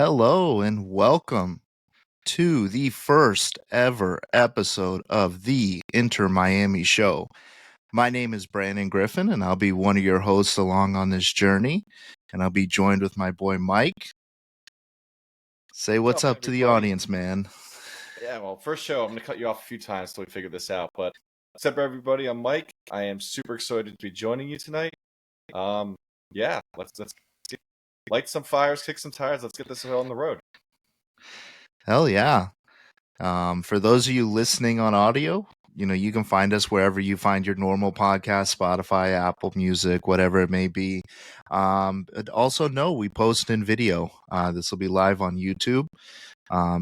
Hello and welcome to the first ever episode of the Inter Miami Show. My name is Brandon Griffin, and I'll be one of your hosts along on this journey. And I'll be joined with my boy Mike. Say what's up to the audience, man. Yeah, well, first show, I'm going to cut you off a few times till we figure this out. But what's up, everybody? I'm Mike. I am super excited to be joining you tonight. Let's light some fires, kick some tires. Let's get this on the road. Hell yeah. For those of you listening on audio, you can find us wherever you find your normal podcast, Spotify, Apple Music, whatever it may be. Also, we post in video. This will be live on YouTube.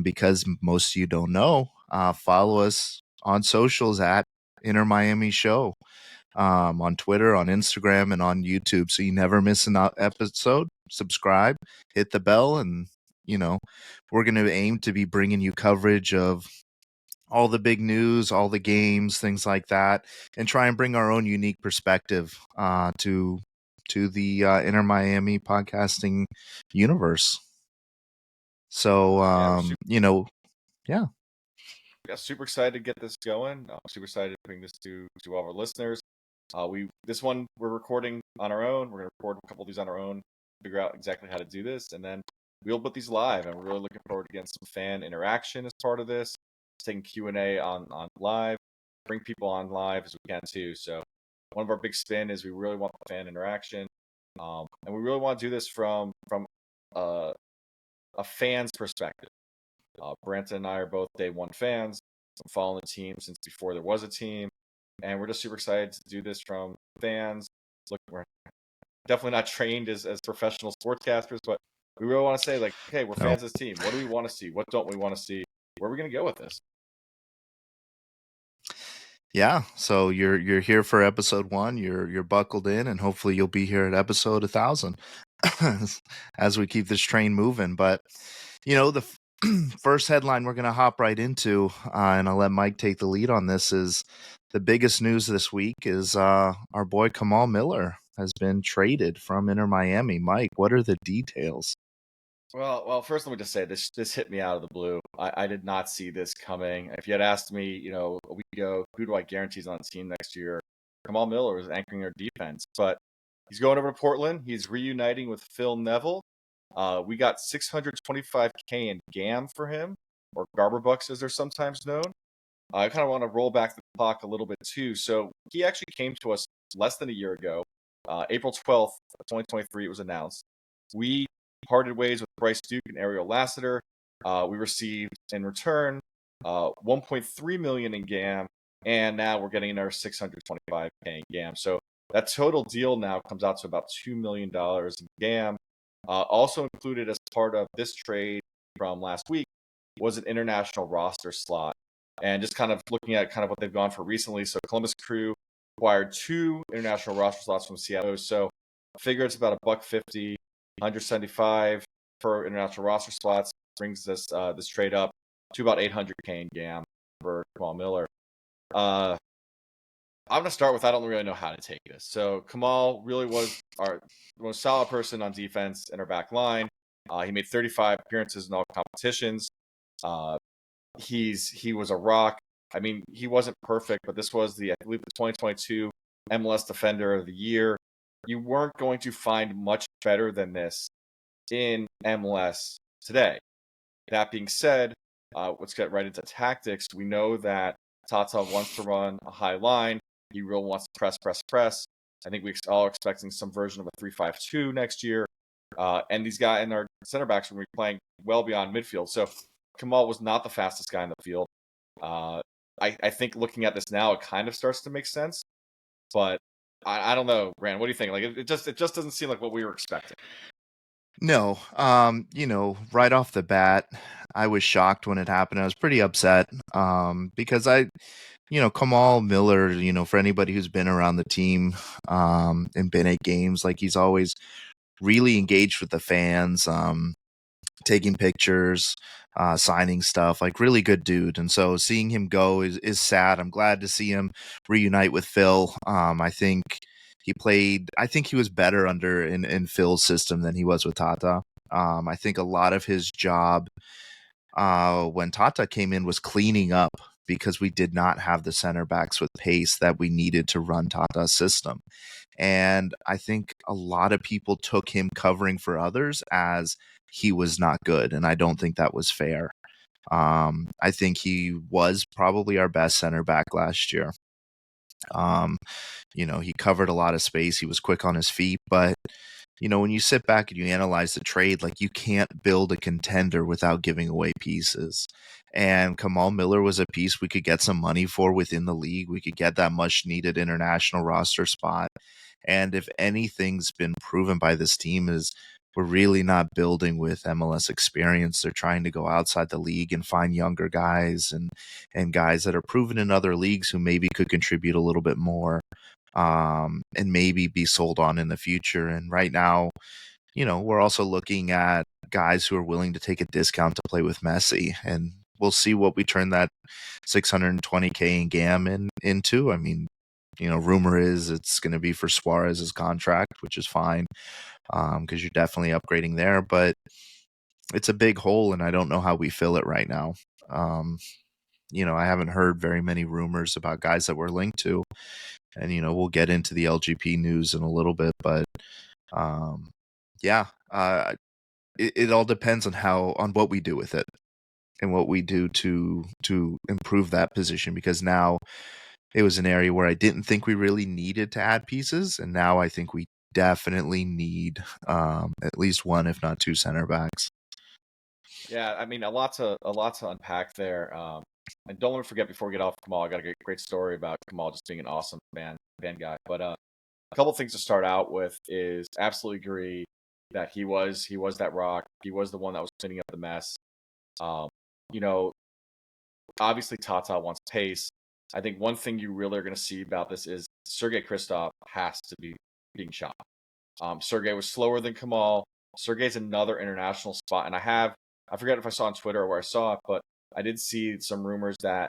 Because most of you don't know, follow us on socials at Inter Miami Show, on Twitter, on Instagram, and on YouTube. So you never miss an episode. Subscribe, hit the bell, and we're going to aim to be bringing you coverage of all the big news, all the games, things like that, and try and bring our own unique perspective to the Inter Miami podcasting universe. So, Yeah, super excited to get this going. I'm super excited to bring this to all of our listeners. This one we're recording on our own. We're going to record a couple of these on our own, figure out exactly how to do this, and then we'll put these live. And we're really looking forward to getting some fan interaction as part of this, taking Q&A on live, bring people on live as we can too. So one of our big spin is we really want the fan interaction, and we really want to do this from a fan's perspective. Branton and I are both day one fans. I'm following the team since before there was a team, and we're just super excited to do this from fans. Look, we're definitely not trained as professional sportscasters, but we really want to say, like, hey, we're fans of this team. What do we want to see? What don't we want to see? Where are we going to go with this? Yeah, so you're here for episode 1. You're buckled in, and hopefully you'll be here at episode 1000 as we keep this train moving. But the first headline we're going to hop right into, and I'll let Mike take the lead on this, is the biggest news this week is our boy Kamal Miller has been traded from Inter Miami. Mike, what are the details? Well, first let me just say this hit me out of the blue. I did not see this coming. If you had asked me, a week ago, who do I guarantee is on the team next year, Kamal Miller is anchoring our defense. But he's going over to Portland. He's reuniting with Phil Neville. We got $625K in GAM for him, or Garber Bucks as they're sometimes known. I kind of want to roll back the clock a little bit too. So he actually came to us less than a year ago. April 12th, 2023, it was announced. We parted ways with Bryce Duke and Ariel Lassiter. We received in return $1.3 million in GAM, and now we're getting our $625K in GAM. So that total deal now comes out to about $2 million in GAM. Also included as part of this trade from last week was an international roster slot. And just kind of looking at kind of what they've gone for recently. So Columbus Crew acquired 2 international roster slots from Seattle. So I figure it's about $150, 175 per international roster slots, brings this trade up to about $800K in GAM for Kamal Miller. I'm going to start with, I don't really know how to take this. So Kamal really was our most solid person on defense in our back line. He made 35 appearances in all competitions. He was a rock. I mean, he wasn't perfect, but this was I believe the 2022 MLS Defender of the Year. You weren't going to find much better than this in MLS today. That being said, let's get right into tactics. We know that Tata wants to run a high line. He really wants to press. I think we all expecting some version of a 3-5-2 next year. And these guys and our center backs are going to be playing well beyond midfield. So Kamal was not the fastest guy in the field. I think looking at this now, it kind of starts to make sense. But I don't know, Rand. What do you think? Like it just doesn't seem like what we were expecting. No, right off the bat, I was shocked when it happened. I was pretty upset because Kamal Miller, for anybody who's been around the team and been at games, like he's always really engaged with the fans, taking pictures, signing stuff, like really good dude. And so seeing him go is sad. I'm glad to see him reunite with Phil. I think he was better in Phil's system than he was with Tata. I think a lot of his job when Tata came in was cleaning up because we did not have the center backs with pace that we needed to run Tata's system. And I think a lot of people took him covering for others as he was not good. And I don't think that was fair. I think he was probably our best center back last year. He covered a lot of space. He was quick on his feet, but when you sit back and you analyze the trade, like you can't build a contender without giving away pieces. And Kamal Miller was a piece we could get some money for within the league. We could get that much needed international roster spot. And if anything's been proven by this team is we're really not building with MLS experience. They're trying to go outside the league and find younger guys and guys that are proven in other leagues who maybe could contribute a little bit more and maybe be sold on in the future. And right now, we're also looking at guys who are willing to take a discount to play with Messi. And we'll see what we turn that $620K in GAM into. I mean, rumor is it's going to be for Suarez's contract, which is fine because you're definitely upgrading there. But it's a big hole, and I don't know how we fill it right now. I haven't heard very many rumors about guys that we're linked to. And, we'll get into the LGP news in a little bit. But, it all depends on what we do with it and what we do to improve that position, because now it was an area where I didn't think we really needed to add pieces, and now I think we definitely need at least one, if not two, center backs. Yeah, I mean, a lot to unpack there. And don't let me forget before we get off Kamal, I got a great story about Kamal just being an awesome band guy. But a couple things to start out with is absolutely agree that he was that rock. He was the one that was cleaning up the mess. You know, obviously Tata wants pace. I think one thing you really are going to see about this is Sergei Kristoff has to be being shot. Sergei was slower than Kamal. Sergei's another international spot, and I forget if I saw on Twitter or where I saw it, but I did see some rumors that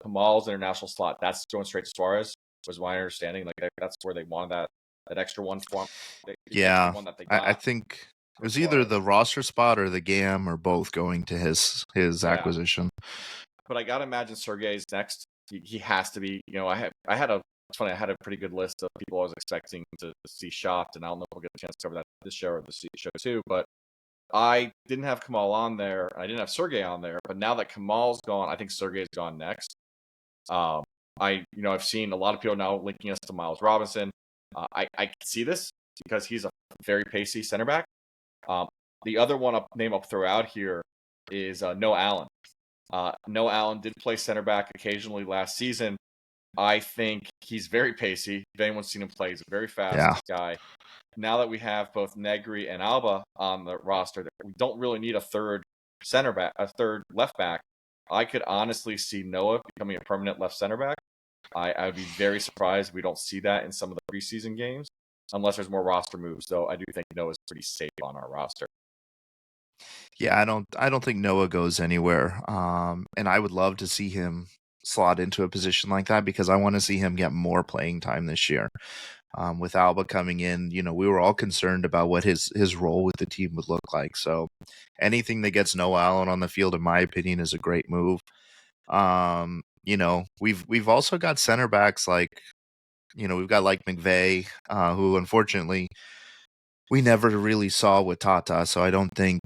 Kamal's international slot that's going straight to Suarez was my understanding. Like that's where they wanted that extra one for the extra one that they got. I think it was either the roster spot or the GAM or both going to his acquisition. But I gotta imagine Sergei's next. He has to be. It's funny. I had a pretty good list of people I was expecting to see shopped, and I don't know if we'll get a chance to cover that this show or the show too. But I didn't have Kamal on there. I didn't have Sergei on there. But now that Kamal's gone, I think Sergei's gone next. I've seen a lot of people now linking us to Miles Robinson. I can see this because he's a very pacey center back. The other name I'll throw out here is Noah Allen. Noah Allen did play center back occasionally last season. I think he's very pacey. If anyone's seen him play, he's a very fast guy. Now that we have both Negri and Alba on the roster, we don't really need a third left back. I could honestly see Noah becoming a permanent left center back. I would be very surprised if we don't see that in some of the preseason games, unless there's more roster moves. Though I do think Noah's pretty safe on our roster. Yeah, I don't think Noah goes anywhere. And I would love to see him slot into a position like that because I want to see him get more playing time this year. With Alba coming in, we were all concerned about what his role with the team would look like. So anything that gets Noah Allen on the field, in my opinion, is a great move. We've also got center backs like, we've got like McVeigh, who unfortunately we never really saw with Tata. So I don't think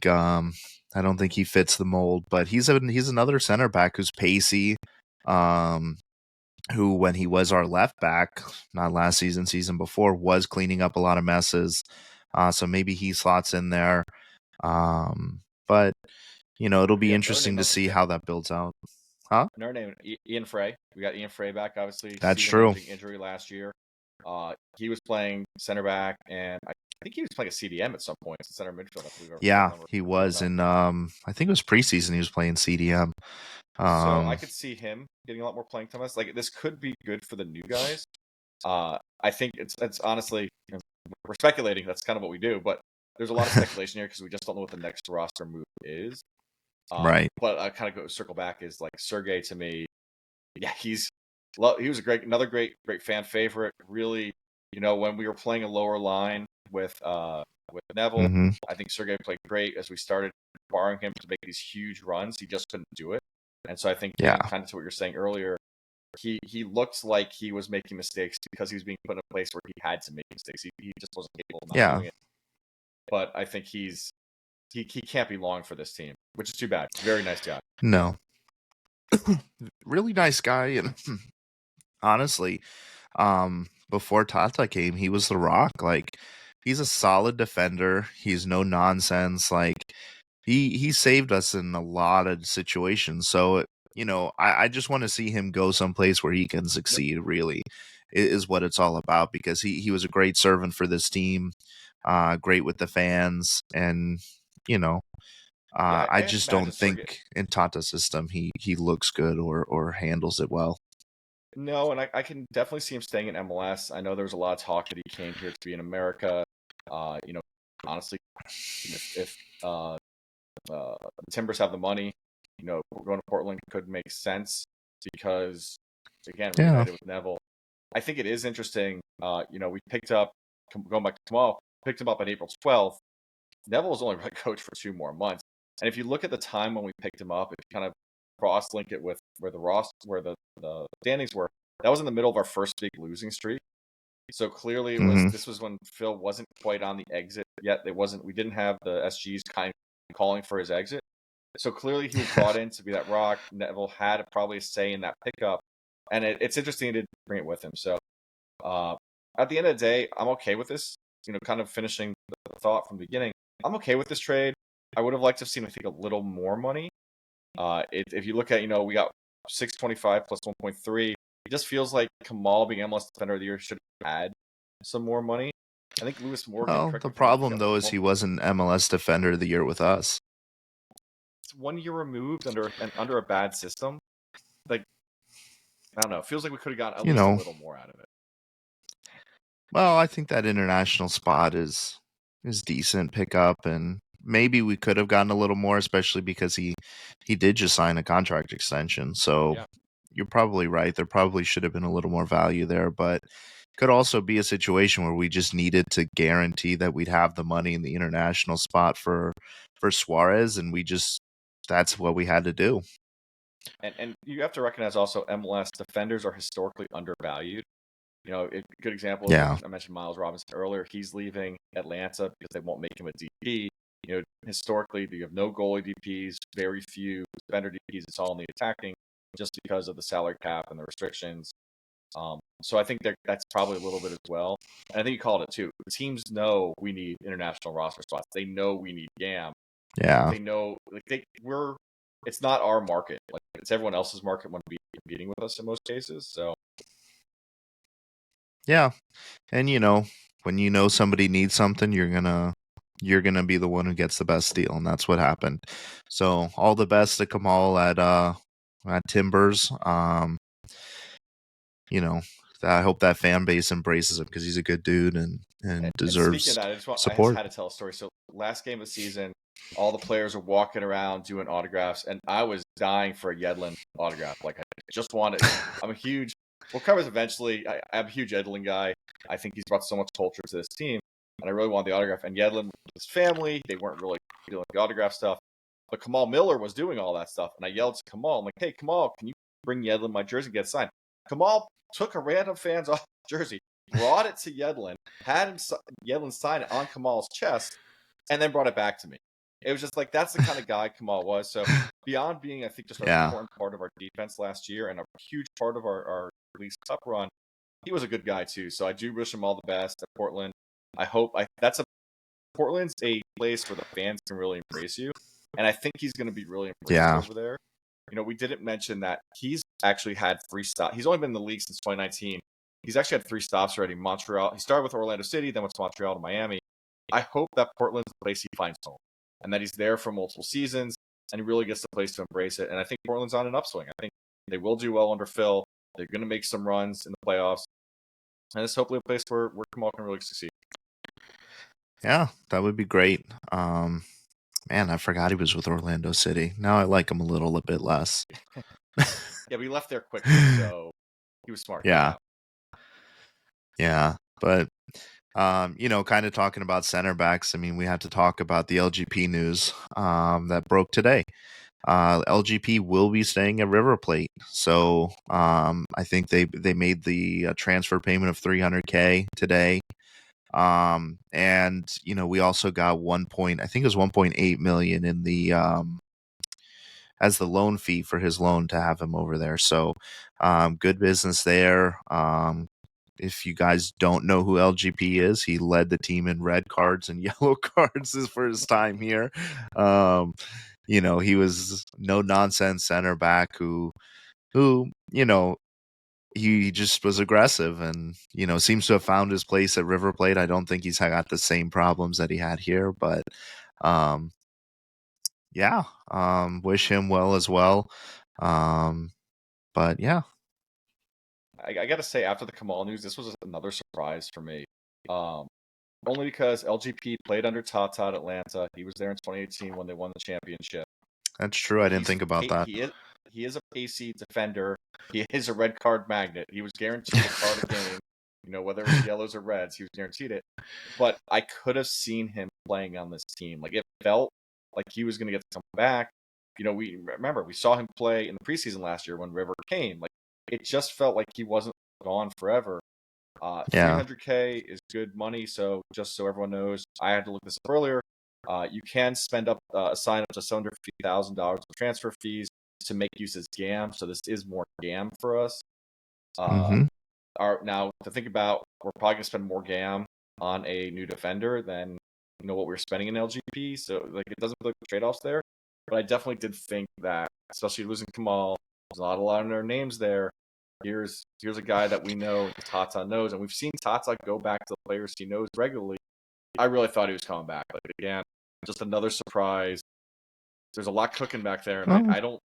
he fits the mold, but he's another center back who's pacey, who, when he was our left back, not last season before, was cleaning up a lot of messes. So maybe he slots in there. But, it'll be interesting to see how that builds out. Huh? Another name, Ian Frey. We got Ian Frey back, obviously. That's true. Injury last year. He was playing center back, and I think he was playing a CDM at some point, center midfield. Yeah, he was. And I think it was preseason he was playing CDM. So I could see him getting a lot more playing time. Like, this could be good for the new guys. I think it's honestly, we're speculating. That's kind of what we do, but there's a lot of speculation here because we just don't know what the next roster move is. Right. But I kind of circle back is like Sergei to me. Yeah, he was another great fan favorite. Really, when we were playing a lower line with with Neville. Mm-hmm. I think Sergey played great as we started borrowing him to make these huge runs. He just couldn't do it. And so I think Yeah. getting kind of to what you're saying earlier, he looked like he was making mistakes because he was being put in a place where he had to make mistakes. He just wasn't capable of not doing it. But I think he can't be long for this team, which is too bad. Very nice guy. No. Really nice guy, and honestly, before Tata came, he was the rock. Like, he's a solid defender. He's no nonsense. Like, he saved us in a lot of situations. So, I just want to see him go someplace where he can succeed, really, is what it's all about, because he was a great servant for this team, great with the fans, and, I have to just imagine don't Sergey. think in Tata's system he looks good or handles it well. No, and I can definitely see him staying in MLS. I know there was a lot of talk that he came here to be in America. Honestly, if the Timbers have the money, going to Portland could make sense because, again, reunited with Neville. I think it is interesting. We picked up, going back to tomorrow, picked him up on April 12th. Neville was only coach for 2 more months. And if you look at the time when we picked him up, if you kind of cross-link it with where the standings were, that was in the middle of our first big losing streak. So clearly this was when Phil wasn't quite on the exit yet. We didn't have the SGs kind of calling for his exit. So clearly he was brought in to be that rock. Neville had probably a say in that pickup. And it's interesting he didn't bring it with him. So at the end of the day, I'm okay with this. Kind of finishing the thought from the beginning, I'm okay with this trade. I would have liked to have seen, I think, a little more money. If you look at, we got 625 plus 1.3. It just feels like Kamal being MLS Defender of the Year should have had some more money. I think Lewis Morgan. Well, the problem though is he wasn't MLS Defender of the Year with us. It's 1 year removed under a bad system. Like, I don't know. It feels like we could have gotten at least a little more out of it. Well, I think that international spot is decent pickup, and maybe we could have gotten a little more, especially because he did just sign a contract extension. So you're probably right. There probably should have been a little more value there, but could also be a situation where we just needed to guarantee that we'd have the money in the international spot for Suarez, and that's what we had to do. And you have to recognize also MLS defenders are historically undervalued. A good example is I mentioned Miles Robinson earlier. He's leaving Atlanta because they won't make him a DP. Historically, you have no goalie DPs, very few defender DPs. It's all in the attacking, just because of the salary cap and the restrictions. So I think that's probably a little bit as well. And I think you called it too. The teams know we need international roster spots. They know we need GAM. Yeah. They know it's not our market. Like, it's everyone else's market when competing with us in most cases. So. Yeah. And when somebody needs something, you're gonna be the one who gets the best deal, and that's what happened. So all the best to Kamal at Timbers. I hope that fan base embraces him because he's a good dude and deserves support. I had to tell a story. So last game of the season, all the players were walking around doing autographs, and I was dying for a Yedlin autograph. Like, I just wanted. I'm a huge. We'll cover this eventually. I'm a huge Yedlin guy. I think he's brought so much culture to this team, and I really wanted the autograph. And Yedlin, with his family, they weren't really doing the autograph stuff. But Kamal Miller was doing all that stuff, and I yelled to Kamal, I'm like, "Hey, Kamal, can you bring Yedlin my jersey and get signed?" Kamal took a random fan's off jersey, brought it to Yedlin, had Yedlin sign it on Kamal's chest, and then brought it back to me. It was just like, that's the kind of guy Kamal was. So beyond being, I think, just an important part of our defense last year and a huge part of our League Cup run, he was a good guy too. So I do wish him all the best at Portland. Portland's a place where the fans can really embrace you, and I think he's going to be really embraced over there. We didn't mention that he's actually had 3 stops. He's only been in the league since 2019. He's actually had 3 stops already. Montreal. He started with Orlando City, then went to Montreal to Miami. I hope that Portland's the place he finds home, and that he's there for multiple seasons, and he really gets the place to embrace it. And I think Portland's on an upswing. I think they will do well under Phil. They're going to make some runs in the playoffs, and it's hopefully a place where Kamal can really succeed. Yeah, that would be great. Man, I forgot he was with Orlando City. Now I like him a bit less. Yeah, we left there quickly, so he was smart. Yeah. But Kind of talking about center backs. I mean, we have to talk about the LGP news that broke today. LGP will be staying at River Plate, so I think they made the transfer payment of $300K today. And we also got I think it was 1.8 million in the as the loan fee for his loan to have him over there. So, good business there. If you guys don't know who LGP is, he led the team in red cards and yellow cards for his time here. He was no nonsense center back who he just was aggressive and seems to have found his place at River Plate. I don't think he's got the same problems that he had here, but um, yeah, wish him well as well. But yeah, I got to say, after the Kamal news, this was another surprise for me. Only because LGP played under Tata at Atlanta. He was there in 2018 when they won the championship. that's true. I didn't think about that. He is a pacey defender. He is a red card magnet. He was guaranteed a card a game. Whether it was yellows or reds, he was guaranteed it. But I could have seen him playing on this team. Like, it felt like he was going to get to come back. We saw him play in the preseason last year when River came. Like, it just felt like he wasn't gone forever. Yeah. 300K is good money. So just so everyone knows, I had to look this up earlier. You can spend up assign up to $750,000 of transfer fees to make use as GAM. So this is more GAM for us. Now to think about, we're probably gonna spend more GAM on a new defender than what we're spending in LGP. So like, it doesn't feel like the trade-offs there. But I definitely did think that, especially losing Kamal, there's not a lot of their names there. Here's a guy that we know Tata knows, and we've seen Tata go back to the players he knows regularly. I really thought he was coming back, but again, just another surprise. There's a lot cooking back there, and I don't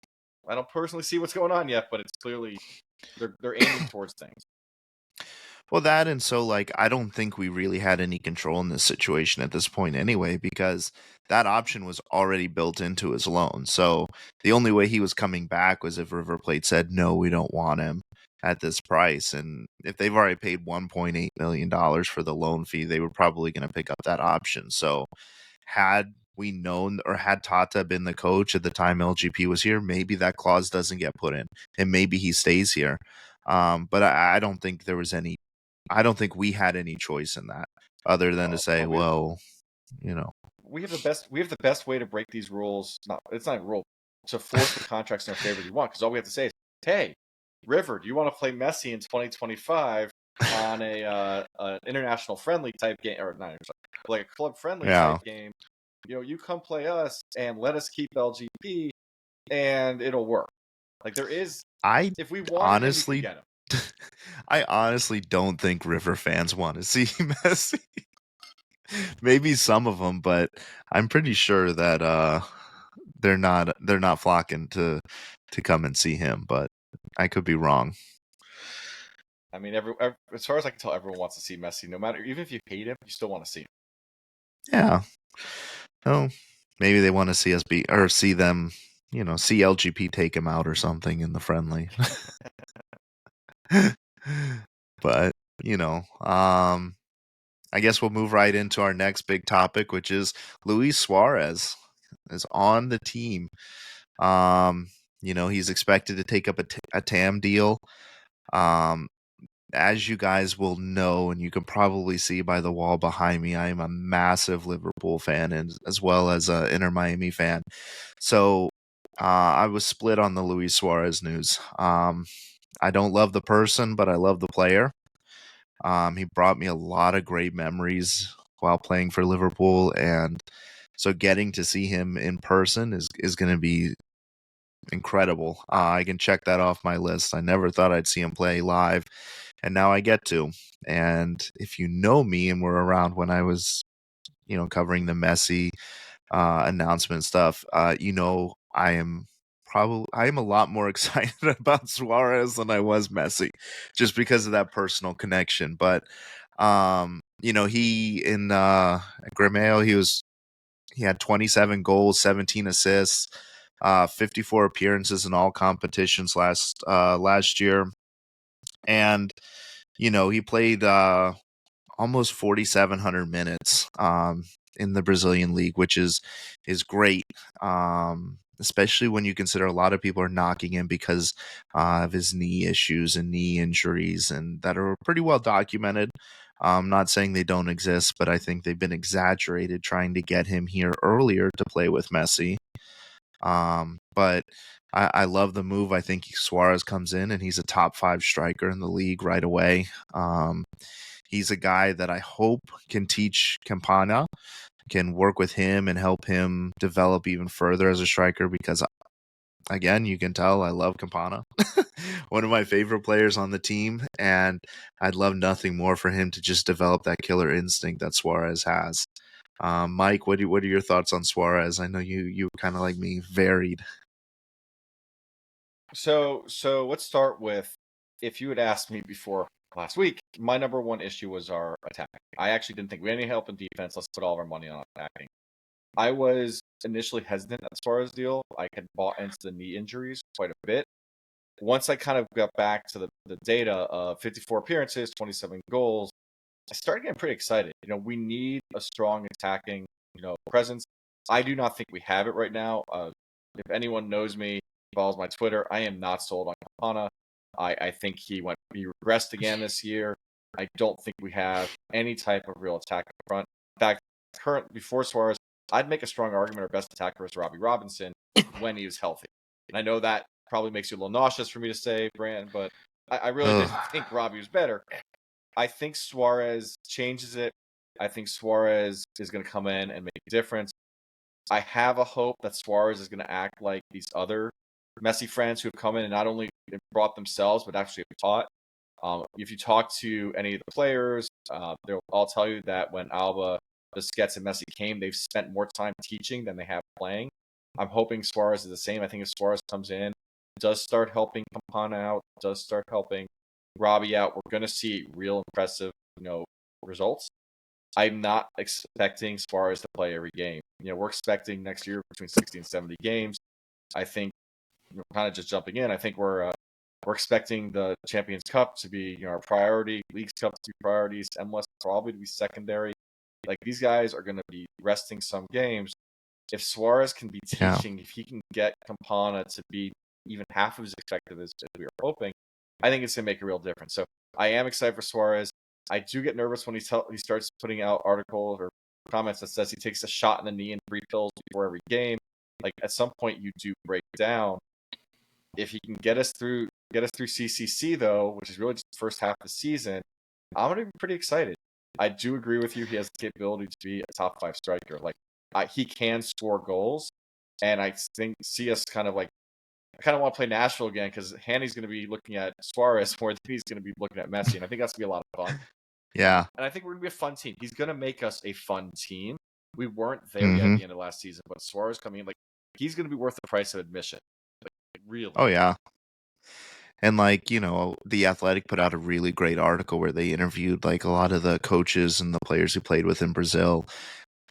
personally see what's going on yet, but it's clearly they're aiming towards things. Well, that and so, like, I don't think we really had any control in this situation at this point anyway, because that option was already built into his loan. So the only way he was coming back was if River Plate said, no, we don't want him at this price. And if they've already paid $1.8 million for the loan fee, they were probably going to pick up that option. So had we known, or had Tata been the coach at the time LGP was here, maybe that clause doesn't get put in and maybe he stays here. But I don't think there was any I don't think we had any choice in that other than to say, we have the best way to break these rules. It's not a rule to force the contracts in our favor you want, because all we have to say is, hey, River, do you want to play Messi in 2025 on a international friendly type game, or not, like a club friendly type game? You come play us and let us keep LGP, and it'll work. Like, there is, if we want honestly him, we can get him. I honestly don't think River fans want to see Messi. Maybe some of them, but I'm pretty sure that they're not flocking to come and see him. But I could be wrong. I mean, as far as I can tell, everyone wants to see Messi. No matter, even if you hate him, you still want to see him. Yeah. Oh, maybe they want to see us see them. See LGP take him out or something in the friendly. But I guess we'll move right into our next big topic, which is Luis Suarez is on the team. He's expected to take up a TAM deal. As you guys will know, and you can probably see by the wall behind me, I am a massive Liverpool fan, and as well as an Inter Miami fan. So I was split on the Luis Suarez news. I don't love the person, but I love the player. He brought me a lot of great memories while playing for Liverpool, and so getting to see him in person is going to be incredible. I can check that off my list. I never thought I'd see him play live, and now I get to. And if you know me and were around when I was, covering the Messi announcement stuff, I am a lot more excited about Suarez than I was Messi, just because of that personal connection. But he in at Gremio, he had 27 goals, 17 assists, 54 appearances in all competitions last year, and he played almost 4,700 minutes in the Brazilian league, which is great. Especially when you consider a lot of people are knocking him because of his knee issues and knee injuries, and that are pretty well documented. I'm not saying they don't exist, but I think they've been exaggerated trying to get him here earlier to play with Messi. But I love the move. I think Suarez comes in and he's a top 5 striker in the league right away. He's a guy that I hope can teach Campana, can work with him and help him develop even further as a striker, because again, you can tell I love Campana. One of my favorite players on the team, and I'd love nothing more for him to just develop that killer instinct that Suarez has. Mike, what are your thoughts on Suarez? I know you kind of like me, varied. So let's start with, if you had asked me before last week, my number one issue was our attacking. I actually didn't think we had any help in defense. Let's put all of our money on attacking. I was initially hesitant as far as deal. I had bought into the knee injuries quite a bit. Once I kind of got back to the data of 54 appearances, 27 goals, I started getting pretty excited. We need a strong attacking, presence. I do not think we have it right now. If anyone knows me, follows my Twitter, I am not sold on Campana. I think he regressed again this year. I don't think we have any type of real attack up front. In fact, before Suarez, I'd make a strong argument our best attacker is Robbie Robinson when he was healthy. And I know that probably makes you a little nauseous for me to say, Brand, but I really didn't think Robbie was better. I think Suarez changes it. I think Suarez is going to come in and make a difference. I have a hope that Suarez is going to act like these other Messi friends who have come in and not only brought themselves, but actually have taught. If you talk to any of the players, they'll all tell you that when Alba, Busquets, and Messi came, they've spent more time teaching than they have playing. I'm hoping Suarez is the same. I think if Suarez comes in, does start helping Campana out, does start helping Robbie out, we're going to see real impressive, results. I'm not expecting Suarez to play every game. We're expecting next year between 60 and 70 games. I think, kind of just jumping in, I think we're expecting the Champions Cup to be our priority, Leagues Cup to be priorities, MLS probably to be secondary. Like, these guys are going to be resting some games. If Suarez can be teaching, if he can get Campana to be even half of as effective as we are hoping, I think it's going to make a real difference. So I am excited for Suarez. I do get nervous when he starts putting out articles or comments that says he takes a shot in the knee and 3 pills before every game. Like, at some point you do break down. If he can get us through CCC though, which is really just the first half of the season, I'm gonna be pretty excited. I do agree with you. He has the capability to be a top 5 striker. Like, he can score goals, and I see us kind of like. I kind of want to play Nashville again because Hanny's going to be looking at Suarez more than he's going to be looking at Messi, and I think that's going to be a lot of fun. Yeah. And I think we're going to be a fun team. He's going to make us a fun team. We weren't there yet at the end of last season, but Suarez coming in, like, he's going to be worth the price of admission. Like, really. Oh, yeah. And The Athletic put out a really great article where they interviewed like a lot of the coaches and the players who played with in Brazil.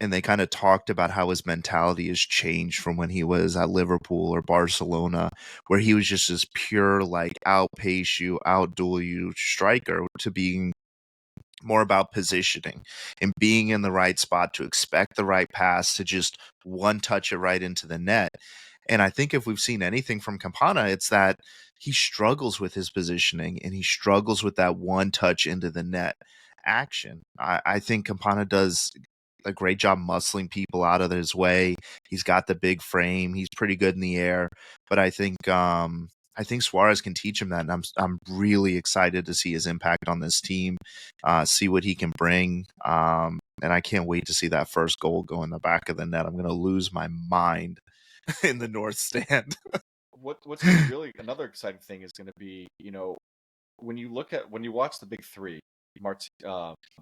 And they kind of talked about how his mentality has changed from when he was at Liverpool or Barcelona, where he was just this pure, like, outpace you, outduel you striker, to being more about positioning and being in the right spot to expect the right pass to just one touch it right into the net. And I think if we've seen anything from Campana, it's that he struggles with his positioning and he struggles with that one touch into the net action. I think Campana does a great job muscling people out of his way. He's got the big frame. He's pretty good in the air. But I think Suarez can teach him that, and I'm really excited to see his impact on this team, see what he can bring, and I can't wait to see that first goal go in the back of the net. I'm going to lose my mind in the North Stand. What's going to be really another exciting thing is going to be, when you watch the big three,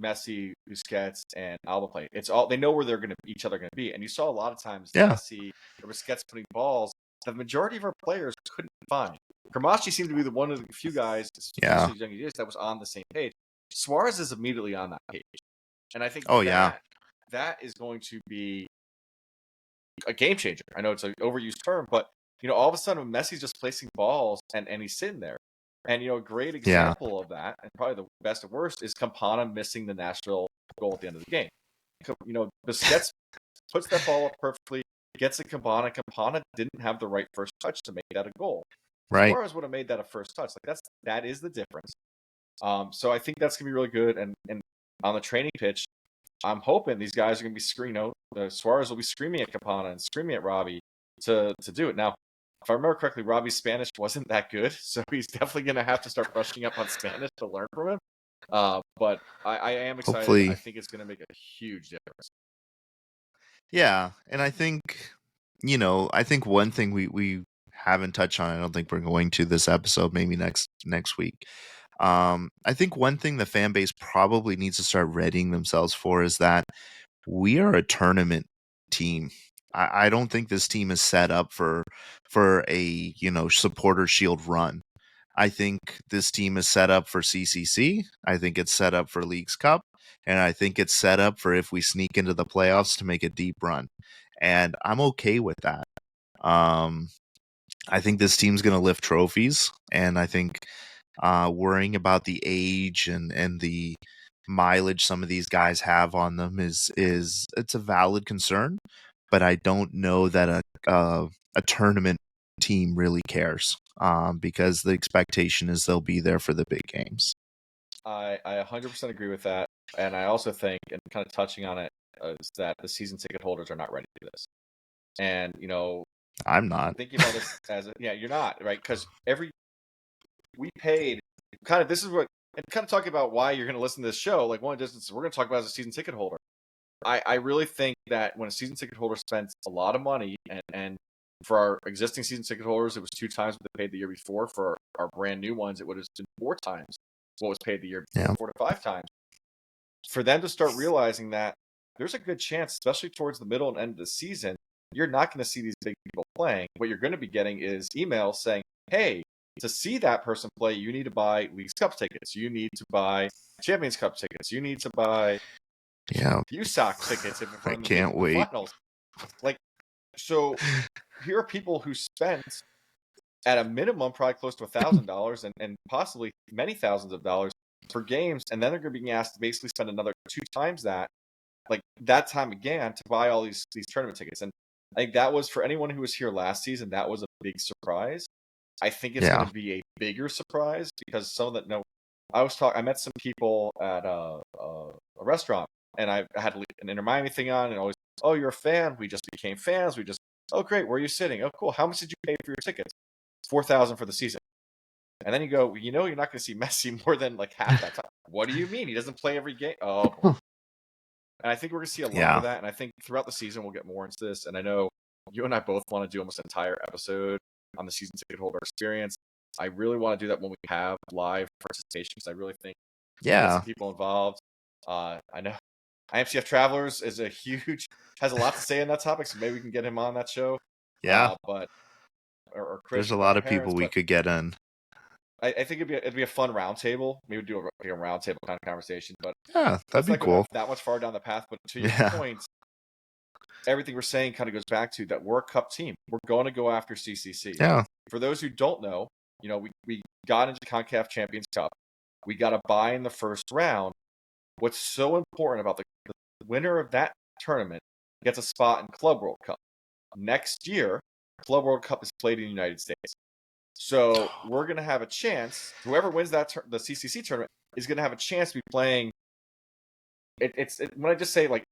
Messi, Busquets, and Alba play, it's all they know where they're going to each other going to be, and you saw a lot of times Messi or Busquets putting balls the majority of our players couldn't find. Kramashi seemed to be one of the few guys, especially as young as he is, that was on the same page. Suarez is immediately on that page, and I think that is going to be a game changer. I know it's an overused term, but all of a sudden when Messi's just placing balls and he's sitting there, And a great Yeah. example of that, and probably the best and worst, is Campana missing the Nashville goal at the end of the game. Busquets puts that ball up perfectly, gets it Campana. Campana didn't have the right first touch to make that a goal. Right. Suarez would have made that a first touch. Like that is the difference. So I think that's gonna be really good. And on the training pitch, I'm hoping these guys are gonna be screaming. Suarez will be screaming at Campana and screaming at Robbie to do it. Now, if I remember correctly, Robbie's Spanish wasn't that good, so he's definitely gonna have to start brushing up on Spanish to learn from him. But I am excited. I Hopefully. think it's gonna make a huge difference. Yeah, and I think one thing we haven't touched on, I don't think we're going to this episode, maybe next week. I think one thing the fan base probably needs to start readying themselves for is that we are a tournament team. I don't think this team is set up for a supporter shield run. I think this team is set up for CCC. I think it's set up for Leagues Cup, and I think it's set up for if we sneak into the playoffs to make a deep run. And I'm okay with that. I think this team's going to lift trophies, and I think worrying about the age and the mileage some of these guys have on them is it's a valid concern, but I don't know that a tournament team really cares, because the expectation is they'll be there for the big games. I 100% agree with that, and I also think, and kind of touching on it, is that the season ticket holders are not ready for this. And I'm not thinking about this you're not, right? Because we paid kind of, this is what, and kind of talking about why you're going to listen to this show. Like, one of the distance we're going to talk about as a season ticket holder. I really think that when a season ticket holder spends a lot of money, and for our existing season ticket holders, it was 2 times what they paid the year before. For our brand new ones, it would have been 4 times what was paid the year before, 4 to 5 times. For them to start realizing that there's a good chance, especially towards the middle and end of the season, you're not going to see these big people playing. What you're going to be getting is emails saying, hey, to see that person play, you need to buy Leagues Cup tickets. You need to buy Champions Cup tickets. You need to buy USOC tickets if we're in the finals. Like, so here are people who spent at a minimum probably close to $1,000 and possibly many thousands of dollars for games, and then they're going to be asked to basically spend another 2 times that, like that time again, to buy all these tournament tickets. And I think that was, for anyone who was here last season, that was a big surprise. I think it's going to be a bigger surprise because some of the I met some people at a restaurant, and I had an Inter Miami thing on, and always, oh, you're a fan? We just became fans. Oh, great. Where are you sitting? Oh, cool. How much did you pay for your tickets? $4,000 for the season. And then you go, you're not going to see Messi more than like half that time. What do you mean? He doesn't play every game. Oh, boy. And I think we're going to see a lot of that. And I think throughout the season, we'll get more into this. And I know you and I both want to do almost an entire episode on the season ticket holder experience. I really want to do that when we have live participation, because I really think get some people involved. I know IMCF Travelers has a lot to say on that topic, so maybe we can get him on that show. But or Chris, there's a lot of people we could get in. I think it'd be a fun roundtable. Maybe we'd do a roundtable kind of conversation. But that'd be cool. That much far down the path. But to your point, everything we're saying kind of goes back to that we're a cup team. We're going to go after CCC. Yeah. For those who don't know, we got into CONCACAF Champions Cup. We got a bye in the first round. What's so important about the winner of that tournament gets a spot in Club World Cup. Next year, Club World Cup is played in the United States. So we're going to have a chance. Whoever wins the CCC tournament is going to have a chance to be playing. When I just say, like,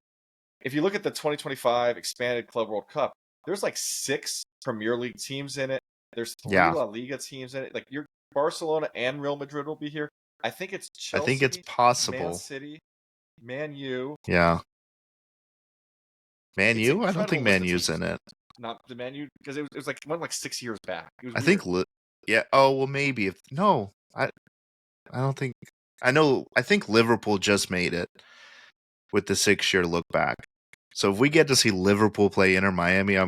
if you look at the 2025 expanded Club World Cup, there's like 6 Premier League teams in it. There's 3 La Liga teams in it. Like, your Barcelona and Real Madrid will be here. I think it's Chelsea. I think it's possible. Man City, Man U. Yeah. Man U? I don't think Man U's in it. Not the Man U, because it was went like 6 years back. It was I think oh, well, maybe. I don't think. I think Liverpool just made it with the 6-year look back. So if we get to see Liverpool play Inter Miami,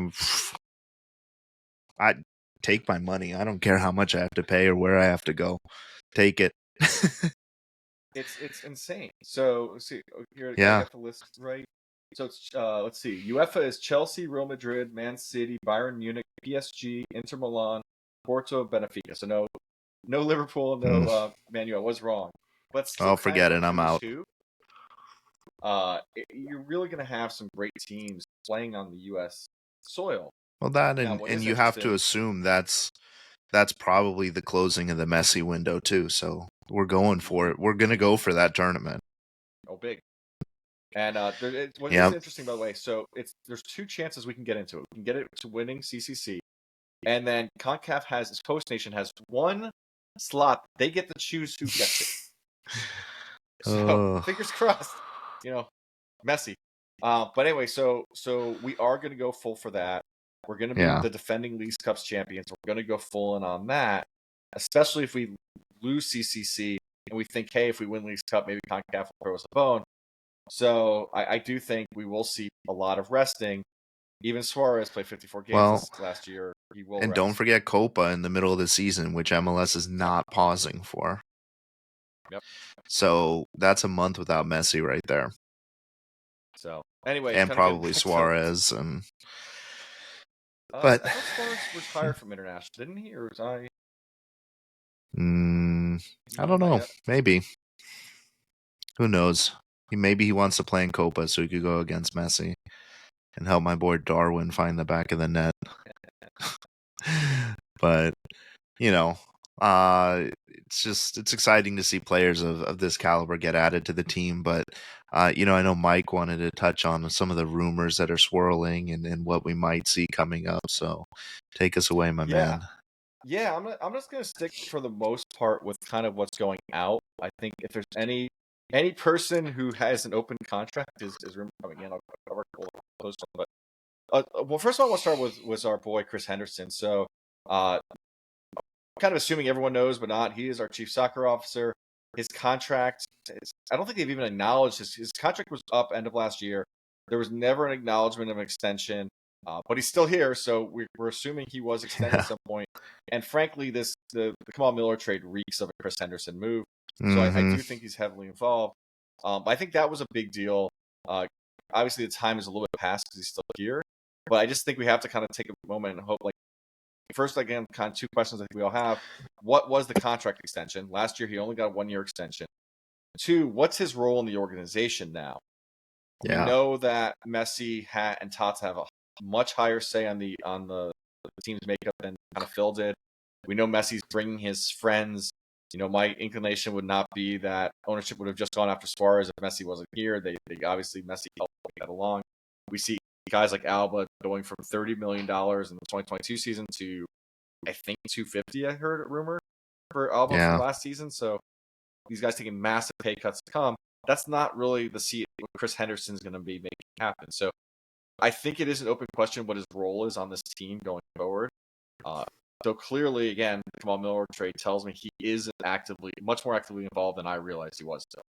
I'd take my money. I don't care how much I have to pay or where I have to go. Take it. It's insane. So let's see. Here, I got the list right. So it's let's see. UEFA is Chelsea, Real Madrid, Man City, Bayern Munich, PSG, Inter Milan, Porto, Benfica. So no, No Liverpool, no Man U. I was wrong, but still Oh, kind of forget a it. I'm who's out. who. You're really going to have some great teams playing on the U.S. soil. Well, that Now, and what and is you have to interesting? assume that's probably the closing of the Messi window too. So we're going for it. We're gonna go for that tournament. Oh, big. And what is Yep. interesting, by the way, so there's two chances we can get into it. We can get it to winning CCC, and then CONCACAF has its host nation has one slot. They get to choose who gets it. So Oh, fingers crossed, you know, Messi. But anyway, so we are going to go full for that. We're going to be yeah. the defending Leagues Cups champions. We're going to go full in on that, especially if we lose CCC and we think, hey, if we win Leagues Cup, maybe CONCACAF will throw us a bone. So I do think we will see a lot of resting. Even Suarez played 54 games Well, this last year. He will and don't rest. forget Copa in the middle of the season, which MLS is Yep. not pausing for. Yep. So that's a month without Messi right there, So anyway, and kind of getting probably back to Suarez. And but I thought Suarez retired from international, didn't he? Or was I? I No, don't not know. yet. Maybe. Who knows? Maybe he wants to play in Copa so he could go against Messi and help my boy Darwin find the back of the net. But you know, it's exciting to see players of this caliber get added to the team. But I know Mike wanted to touch on some of the rumors that are swirling and what we might see coming up. So take us away, my Yeah, man. yeah. I'm just gonna stick for the most part with kind of what's going out. I think if there's any person who has an open contract is room coming in. I'll cover a couple of those. But well, first of all, we'll start with was our boy Chris Henderson. So uh, kind of assuming everyone knows, but not. He is our chief soccer officer. His contract I don't think they've even acknowledged his contract was up end of last year. There was never an acknowledgement of an extension, but he's still here, so we're assuming he was extended at Yeah. some point. And frankly, the Kamal Miller trade reeks of a Chris Henderson move. So I Mm-hmm. do think he's heavily involved. I think that was a big deal. Uh, Obviously, the time is a little bit past because he's still here, but I just think we have to kind of take a moment and hope, like, first, again, kind of two questions I think we all have. What was the contract extension? Last year, he only got a 1 year extension. Two, what's his role in the organization now? We Yeah. know that Messi and Tots have a much higher say on the team's makeup than kind of Phil did. We know Messi's bringing his friends. My inclination would not be that ownership would have just gone after Suarez if Messi wasn't here. They obviously Messi helped get along. We see guys like Alba going from $30 million in the 2022 season to I think 250. I heard a rumor for Alba for Yeah. last season. So these guys taking massive pay cuts to come. That's not really the seat what Chris Henderson's going to be making happen. So I think it is an open question what his role is on this team going forward. Uh, so clearly, again, the Kamal Miller trade tells me he is much more actively involved than I realized he was. So.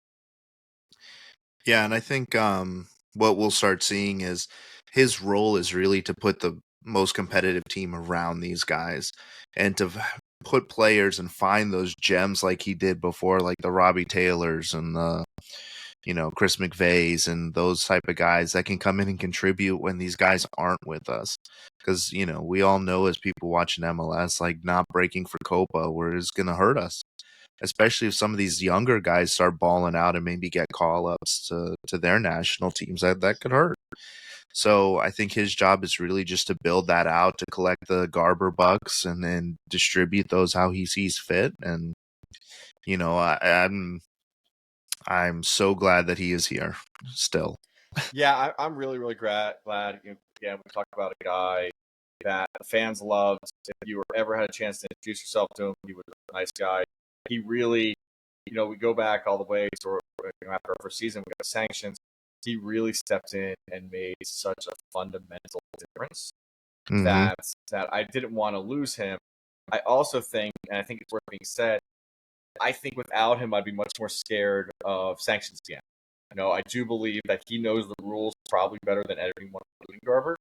Yeah, and I think what we'll start seeing is his role is really to put the most competitive team around these guys and to put players and find those gems like he did before, like the Robbie Taylors and the Chris McVeighs and those type of guys that can come in and contribute when these guys aren't with us. Because we all know as people watching MLS, like not breaking for Copa, where it's going to hurt us, especially if some of these younger guys start balling out and maybe get call ups to their national teams. That could hurt. So I think his job is really just to build that out, to collect the Garber bucks and then distribute those how he sees fit. And I'm so glad that he is here still. Yeah, I'm really, really glad. Again, we talked about a guy that the fans loved. If you ever had a chance to introduce yourself to him, he was a nice guy. He really, we go back all the way to after our first season, we got the sanctions. He really stepped in and made such a fundamental difference Mm-hmm. that I didn't want to lose him. I also think, and I think it's worth being said, I think without him, I'd be much more scared of sanctions again. I do believe that he knows the rules probably better than everyone, including Garber,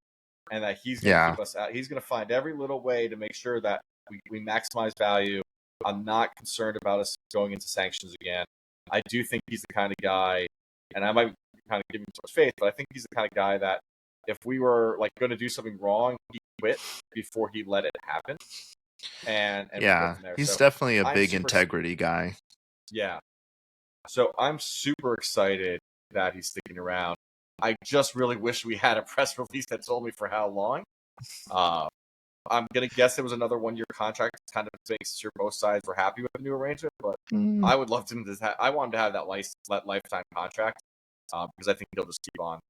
and that he's going to Yeah. keep us out. He's going to find every little way to make sure that we maximize value. I'm not concerned about us going into sanctions again. I do think he's the kind of guy, and I might be kind of giving too much faith, but I think he's the kind of guy that if we were like going to do something wrong, he'd quit before he let it happen. and we'll go Yeah, from there. he's So definitely a I'm big super integrity guy. yeah. So I'm super excited that he's sticking around. I just really wish we had a press release that told me for how long. Uh, I'm gonna guess it was another 1 year contract. Kind of makes sure both sides were happy with the new arrangement, but Mm, I would love him to. I want him to have that lifetime contract because I think he'll just keep on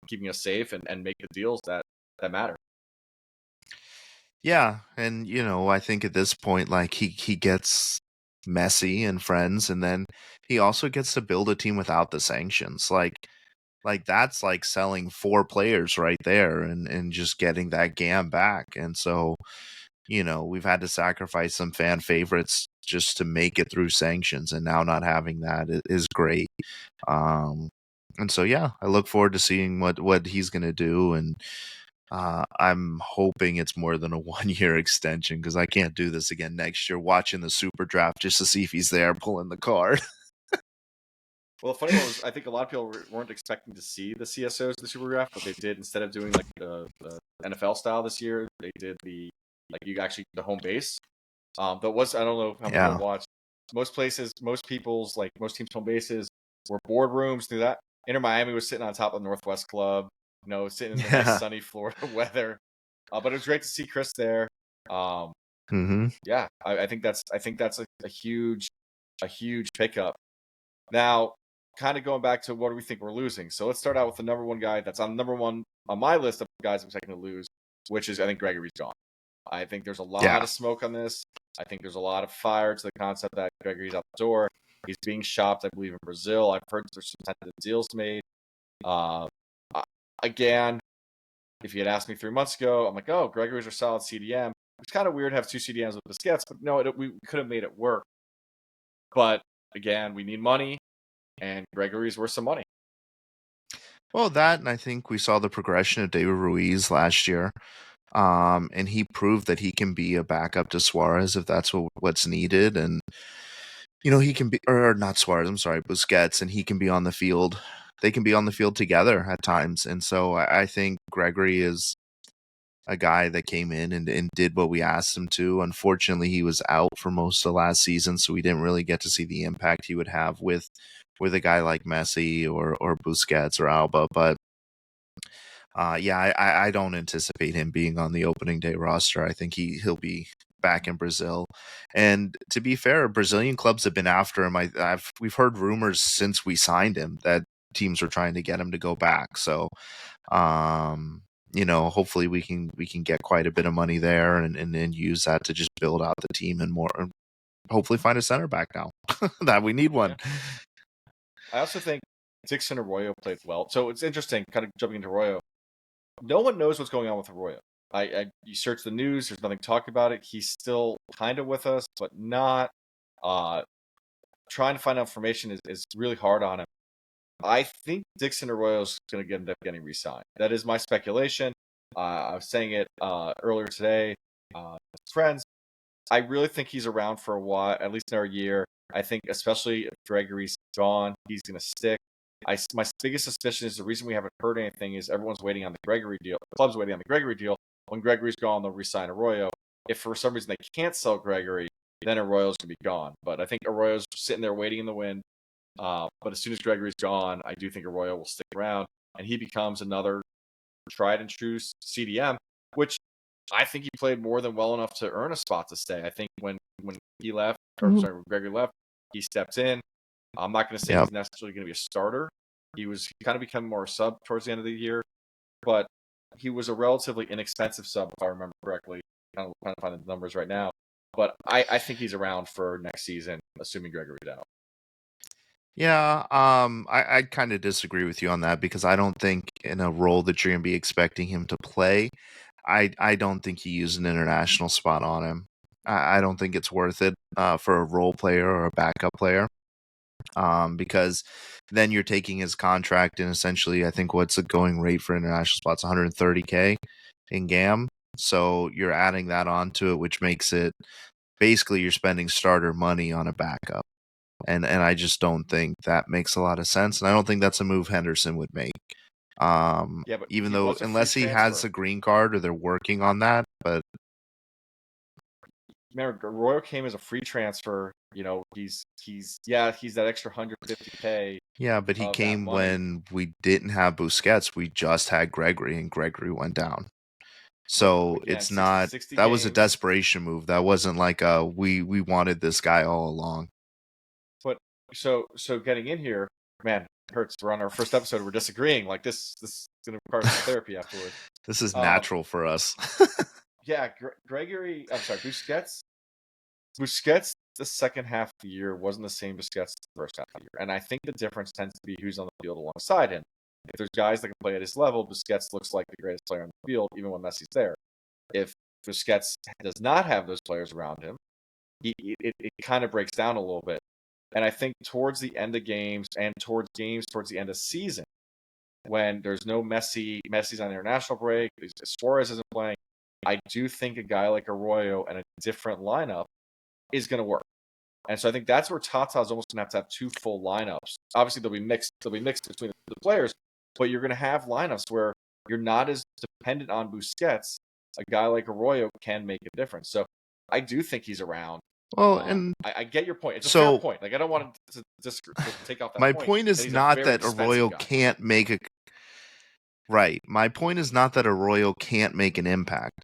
keeping us safe and make the deals that matter. yeah, and I think at this point, like he gets Messi and friends, and then he also gets to build a team without the sanctions. Like that's like selling 4 players right there, and just getting that GAM back. And so, we've had to sacrifice some fan favorites just to make it through sanctions, and now not having that is great. Um, and so yeah, I look forward to seeing what he's gonna do, and I'm hoping it's more than a 1 year extension because I can't do this again next year. Watching the super draft just to see if he's there pulling the card. Well, the funny one was I think a lot of people weren't expecting to see the CSOs the Super Draft, but they did. Instead of doing like the NFL style this year, they did you actually the home base. That was I don't know how many people Yeah, watched. Most places, most teams' home bases were boardrooms. Through that, Inter Miami was sitting on top of the Northwest Club, sitting in the nice yeah. sunny Florida weather. But it was great to see Chris there. Um, Mm-hmm. yeah, I think that's a huge pickup. Now, kind of going back to what do we think we're losing. So let's start out with the number one guy that's on number one on my list of guys I'm expecting to lose, which is I think Gregory's gone. I think there's a lot Yeah. of smoke on this. I think there's a lot of fire to the concept that Gregory's out the door. He's being shopped, I believe, in Brazil. I've heard there's some tentative deals made. Uh, again, if you had asked me 3 months ago, I'm like, oh, Gregory's our solid CDM. It's kind of weird to have 2 CDMs with Busquets, but no, we could have made it work. But again, we need money, and Gregory's worth some money. Well, that, and I think we saw the progression of David Ruiz last year. And he proved that he can be a backup to Suarez if that's what's needed. And he can be, or not Suarez, I'm sorry, Busquets, and he can be on the field. They can be on the field together at times. And so I think Gregory is a guy that came in and did what we asked him to. Unfortunately, he was out for most of last season, so we didn't really get to see the impact he would have with a guy like Messi or Busquets or Alba. But yeah, I don't anticipate him being on the opening day roster. I think he'll be back in Brazil. And to be fair, Brazilian clubs have been after him. We've heard rumors since we signed him that teams were trying to get him to go back. So hopefully we can get quite a bit of money there and then use that to just build out the team and more. Hopefully find a center back now that we need one. Yeah. I also think Dixon Arroyo played well. So it's interesting, kind of jumping into Arroyo. No one knows what's going on with Arroyo. You search the news, there's nothing talking about it. He's still kind of with us, but not. Uh, Trying to find out information is really hard on him. I think Dixon Arroyo's going to end up getting re-signed. That is my speculation. I was saying it earlier today. Friends, I really think he's around for a while, at least another year. I think, especially if Gregory's gone, he's going to stick. My biggest suspicion is the reason we haven't heard anything is everyone's waiting on the Gregory deal. The club's waiting on the Gregory deal. When Gregory's gone, they'll re-sign Arroyo. If for some reason they can't sell Gregory, then Arroyo's going to be gone. But I think Arroyo's sitting there waiting in the wind. But as soon as Gregory's gone, I do think Arroyo will stick around, and he becomes another tried and true CDM, which I think he played more than well enough to earn a spot to stay. I think when he left, or Mhm. sorry, when Gregory left, he stepped in. I'm not going to say Yep. he's necessarily going to be a starter. He kind of become more a sub towards the end of the year, but he was a relatively inexpensive sub, if I remember correctly. Kind of trying to find the numbers right now, but I think he's around for next season, assuming Gregory's out. Yeah, I kind of disagree with you on that because I don't think in a role that you're gonna be expecting him to play, I don't think you use an international spot on him. I don't think it's worth it for a role player or a backup player. Because then you're taking his contract and essentially I think what's the going rate for international spots 130K in GAM. So you're adding that onto it, which makes it basically you're spending starter money on a backup. And I just don't think that makes a lot of sense. And I don't think that's a move Henderson would make. Yeah, but Even he though was a free unless he has transfer. a green card or they're working on that, but remember Arroyo came as a free transfer. He's that extra 150K Yeah, but he of that came money. when we didn't have Busquets. We just had Gregory, and Gregory went down. But So again, it's not 60 that was a games. desperation move. That wasn't like we wanted this guy all along. But so getting in here, man, it hurts. We're on our first episode. We're disagreeing. Like this is going to require some therapy afterwards. This is Um, natural for us. yeah, Gregory. I'm sorry, Busquets. Busquets, the second half of the year wasn't the same Busquets the first half of the year, and I think the difference tends to be who's on the field alongside him. If there's guys that can play at his level, Busquets looks like the greatest player on the field, even when Messi's there. If Busquets does not have those players around him, it kind of breaks down a little bit. And I think towards the end of games and towards the end of season, when there's no Messi's on the international break, Suarez isn't playing, I do think a guy like Arroyo and a different lineup is going to work. And so I think that's where Tata is almost going to have two full lineups. Obviously, they'll be mixed between the players, but you're going to have lineups where you're not as dependent on Busquets. A guy like Arroyo can make a difference. So I do think he's around. Well, and I get your point. It's a fair so point. Like I don't want to take off that my point. point That is he's a not very that expensive Arroyo guy. can't make a right. My point is not that Arroyo can't make an impact.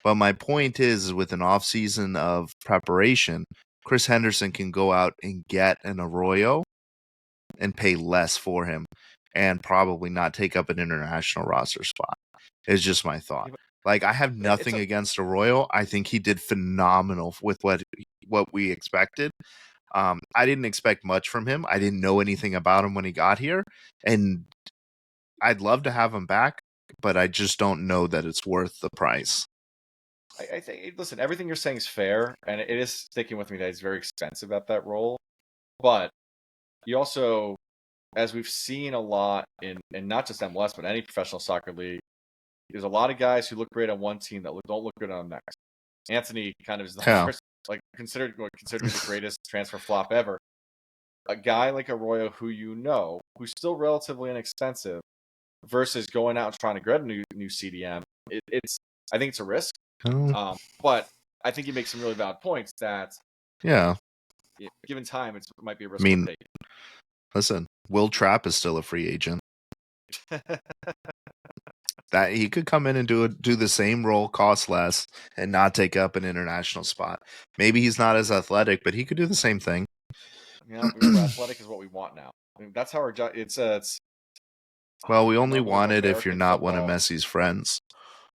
But my point is with an off season of preparation, Chris Henderson can go out and get an Arroyo and pay less for him and probably not take up an international roster spot. Is just my thought. Like I have nothing against Arroyo. I think he did phenomenal with what we expected. I didn't expect much from him. I didn't know anything about him when he got here, and I'd love to have him back, but I just don't know that it's worth the price. I think, listen, everything you're saying is fair, and it is sticking with me that he's very expensive at that role. But you also, as we've seen a lot in not just MLS, but any professional soccer league, there's a lot of guys who look great on one team that don't look good on the next. Anthony kind of is the first, like considered the greatest transfer flop ever. A guy like Arroyo, who's still relatively inexpensive, versus going out and trying to get a new CDM. I think it's a risk. But I think you make some really valid points that given time, it might be a risk worth taking. Listen, Will Trapp is still a free agent. That he could come in and do the same role, cost less, and not take up an international spot. Maybe he's not as athletic, but he could do the same thing. Yeah, remember, athletic is what we want now. I mean, that's how our it's. Well, we only want it if you're not one of Messi's friends.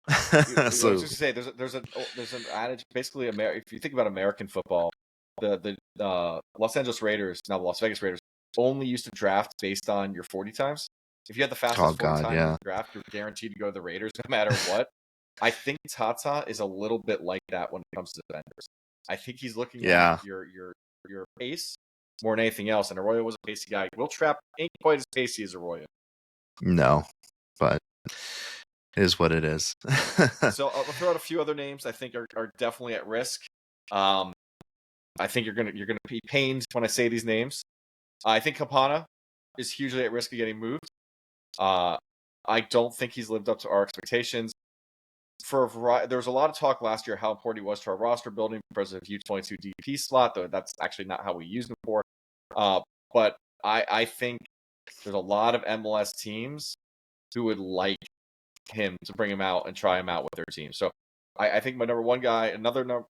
I was just gonna say there's an adage. Basically, if you think about American football, the Los Angeles Raiders, now the Las Vegas Raiders, only used to draft based on your 40 times. If you had the fastest 40 time in the draft, you're guaranteed to go to the Raiders no matter what. I think Tata is a little bit like that when it comes to defenders. I think he's looking at your pace more than anything else. And Arroyo was a pacey guy. Will Trapp ain't quite as pacey as Arroyo. No, but it is what it is. So I'll throw out a few other names I think are definitely at risk. I think you're gonna be pained when I say these names. I think Campana is hugely at risk of getting moved. I don't think he's lived up to our expectations. There was a lot of talk last year how important he was to our roster building because of U22 DP slot, though that's actually not how we used him for. But I think there's a lot of MLS teams who would like him to bring him out and try him out with their team. So I think my number one guy,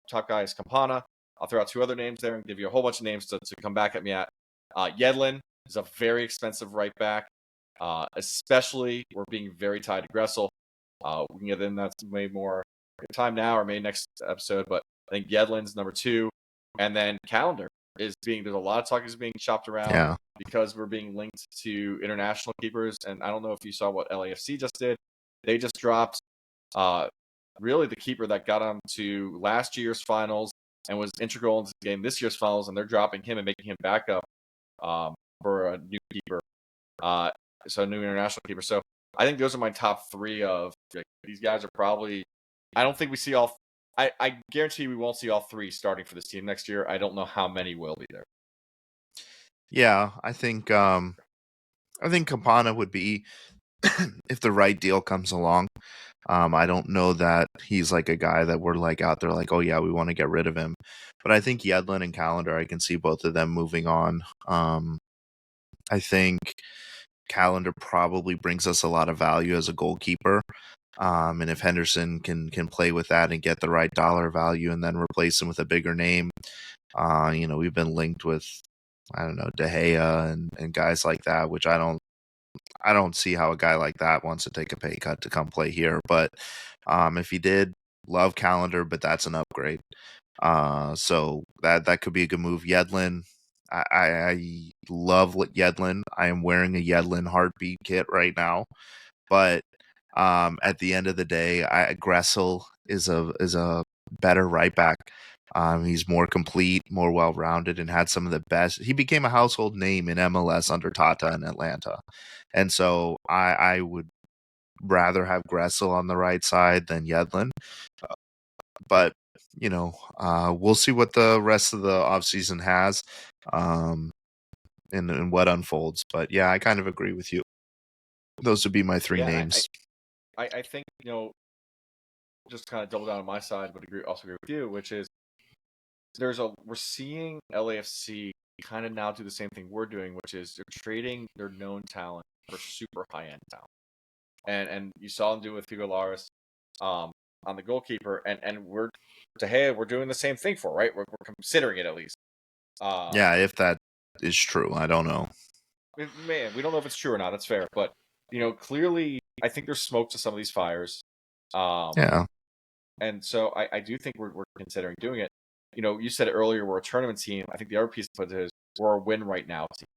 top guy is Campana. I'll throw out two other names there and give you a whole bunch of names to come back at me at. Yedlin is a very expensive right back, especially we're being very tied to Gressel. We can get in that way more time now or maybe next episode, but I think Yedlin's number two. And then Calendar there's a lot of talk is being chopped around because we're being linked to international keepers. And I don't know if you saw what LAFC just did. They just dropped really the keeper that got on to last year's finals and was integral into the game this year's finals, and they're dropping him and making him backup for a new keeper, so a new international keeper. So I think those are my top three of these guys are probably. I don't think we see all. I guarantee we won't see all three starting for this team next year. I don't know how many will be there. Yeah, I think Campana would be if the right deal comes along. I don't know that he's like a guy that we're like out there like, oh yeah, we want to get rid of him. But I think Yedlin and Calendar, I can see both of them moving on. I think Calendar probably brings us a lot of value as a goalkeeper. And if Henderson can play with that and get the right dollar value and then replace him with a bigger name, we've been linked with, I don't know, De Gea and guys like that, which I don't see how a guy like that wants to take a pay cut to come play here. But if he did, love Calendar, but that's an upgrade. So that could be a good move. Yedlin, I love Yedlin. I am wearing a Yedlin heartbeat kit right now. But at the end of the day, Gressel is a better right back. He's more complete, more well-rounded, and had some of the best. He became a household name in MLS under Tata in Atlanta. And so I would rather have Gressel on the right side than Yedlin. But, we'll see what the rest of the offseason has and what unfolds. But, yeah, I kind of agree with you. Those would be my three names. I think, just kind of double down on my side, but also agree with you, which is we're seeing LAFC kind of now do the same thing we're doing, which is they're trading their known talent for super high end talent. And you saw them do it with Hugo Laris on the goalkeeper, and we're doing the same thing for, right? We're considering it at least. Yeah, if that is true, I don't know. Man, we don't know if it's true or not. That's fair, but clearly, I think there's smoke to some of these fires. Yeah. And so I do think we're considering doing it. You said earlier we're a tournament team. I think the other piece to put is we're a win right now team.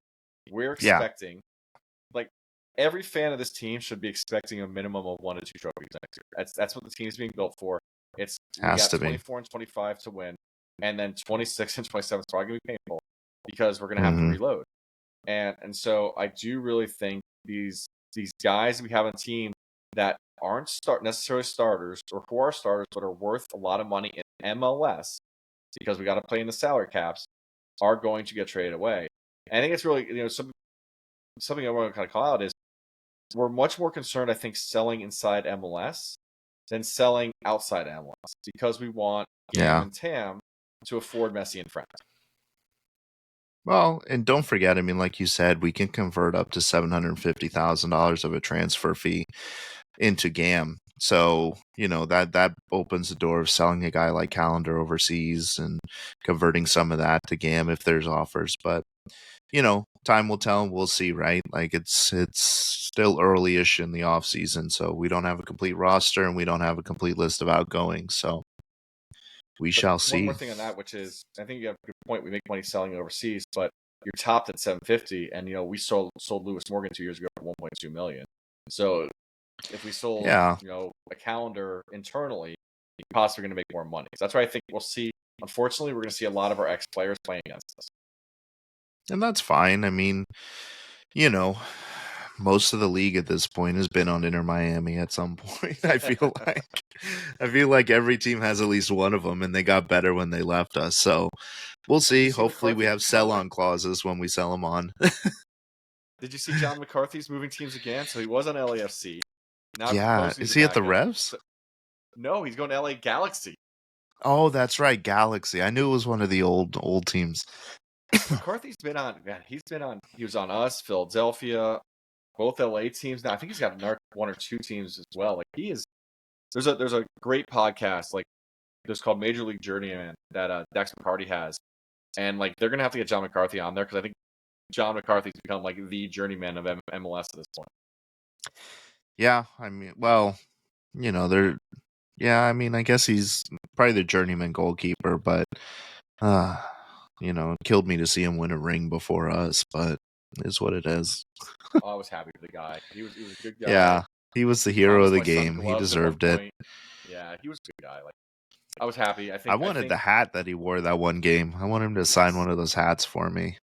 We're expecting, like, every fan of this team should be expecting a minimum of 1 to 2 trophies next year. That's what the team is being built for. We got 24 and 25 to win, and then 26 and 27 is probably going to be painful because we're going to have to reload. And so I do really think these guys we have on the team that aren't necessarily starters or who are starters but are worth a lot of money in MLS because we got to play in the salary caps are going to get traded away. And I think it's really something I want to kind of call out is we're much more concerned, I think, selling inside MLS than selling outside MLS because we want Gam and Tam to afford Messi and friends. Well, and don't forget, I mean, like you said, we can convert up to $750,000 of a transfer fee into GAM. So, that opens the door of selling a guy like Calendar overseas and converting some of that to GAM if there's offers. But, time will tell and we'll see, right? Like it's still early-ish in the off season, so we don't have a complete roster and we don't have a complete list of outgoings. So we shall see. One more thing on that, which is I think you have a good point. We make money selling overseas, but you're topped at 750, and we sold Lewis Morgan 2 years ago for 1.2 million. So if we sold a Calendar internally, you're possibly going to make more money. So that's why I think we'll see. Unfortunately, we're going to see a lot of our ex players playing against us, and that's fine. I mean, most of the league at this point has been on Inter Miami at some point. I feel like every team has at least one of them, and they got better when they left us. So we'll see. Hopefully, we have sell-on clauses when we sell them on. Did you see John McCarthy's moving teams again? So he was on LAFC. Now is he at the Revs? No, he's going to LA Galaxy. Oh, that's right, Galaxy. I knew it was one of the old teams. McCarthy's been on. Man, he was on us, Philadelphia, both LA teams. Now I think he's got another 1 or 2 teams as well. Like he is. There's a great podcast like there's called Major League Journeyman that Dax McCarty has, and like they're gonna have to get John McCarthy on there because I think John McCarthy's become like the journeyman of MLS at this point. Yeah, I mean, well, they're. Yeah, I mean, I guess he's probably the journeyman goalkeeper, but it killed me to see him win a ring before us, but it is what it is. I was happy for the guy. He was a good guy. Yeah, he was the hero of the game. He deserved it. Yeah, he was a good guy. Like I was happy. I wanted the hat that he wore that one game. I want him to sign one of those hats for me.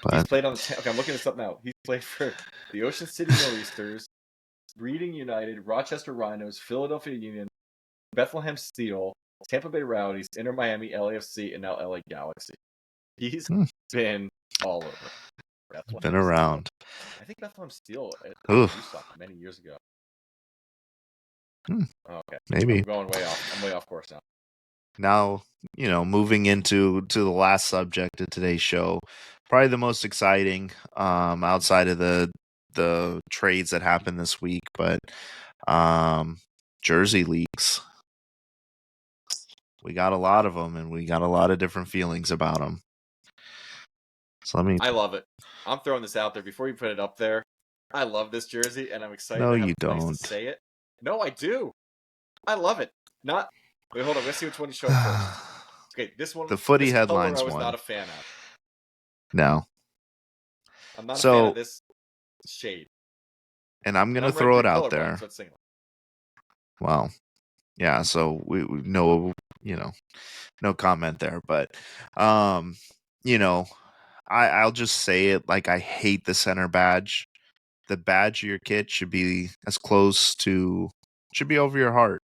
But he's played on the. Okay, I'm looking this up now. He's played for the Ocean City Nor'easters, Reading United, Rochester Rhinos, Philadelphia Union, Bethlehem Steel, Tampa Bay Rowdies, Inter Miami, LAFC, and now LA Galaxy. He's been all over. Been around. I think Bethlehem Steel many years ago. Okay, Maybe. I'm going way off. I'm way off course now. Now, moving into the last subject of today's show, probably the most exciting, outside of the trades that happened this week, but jersey leaks. We got a lot of them, and we got a lot of different feelings about them. So I love it. I'm throwing this out there before you put it up there. I love this jersey, and I'm excited No, to have you a place to don't. say it. No, I do. I love it. Not. Wait, hold on. Let's see which one you showed first. Okay, this one. The footy This color I headlines was one. not a fan of. No. I'm not a fan of So, this shade. and I'm And gonna I'm red throw it green out colorblind, there. so it's single. Well, yeah. So we know, no comment there, but you know, I'll just say it, like, I hate the center badge. The badge of your kit should be should be over your heart.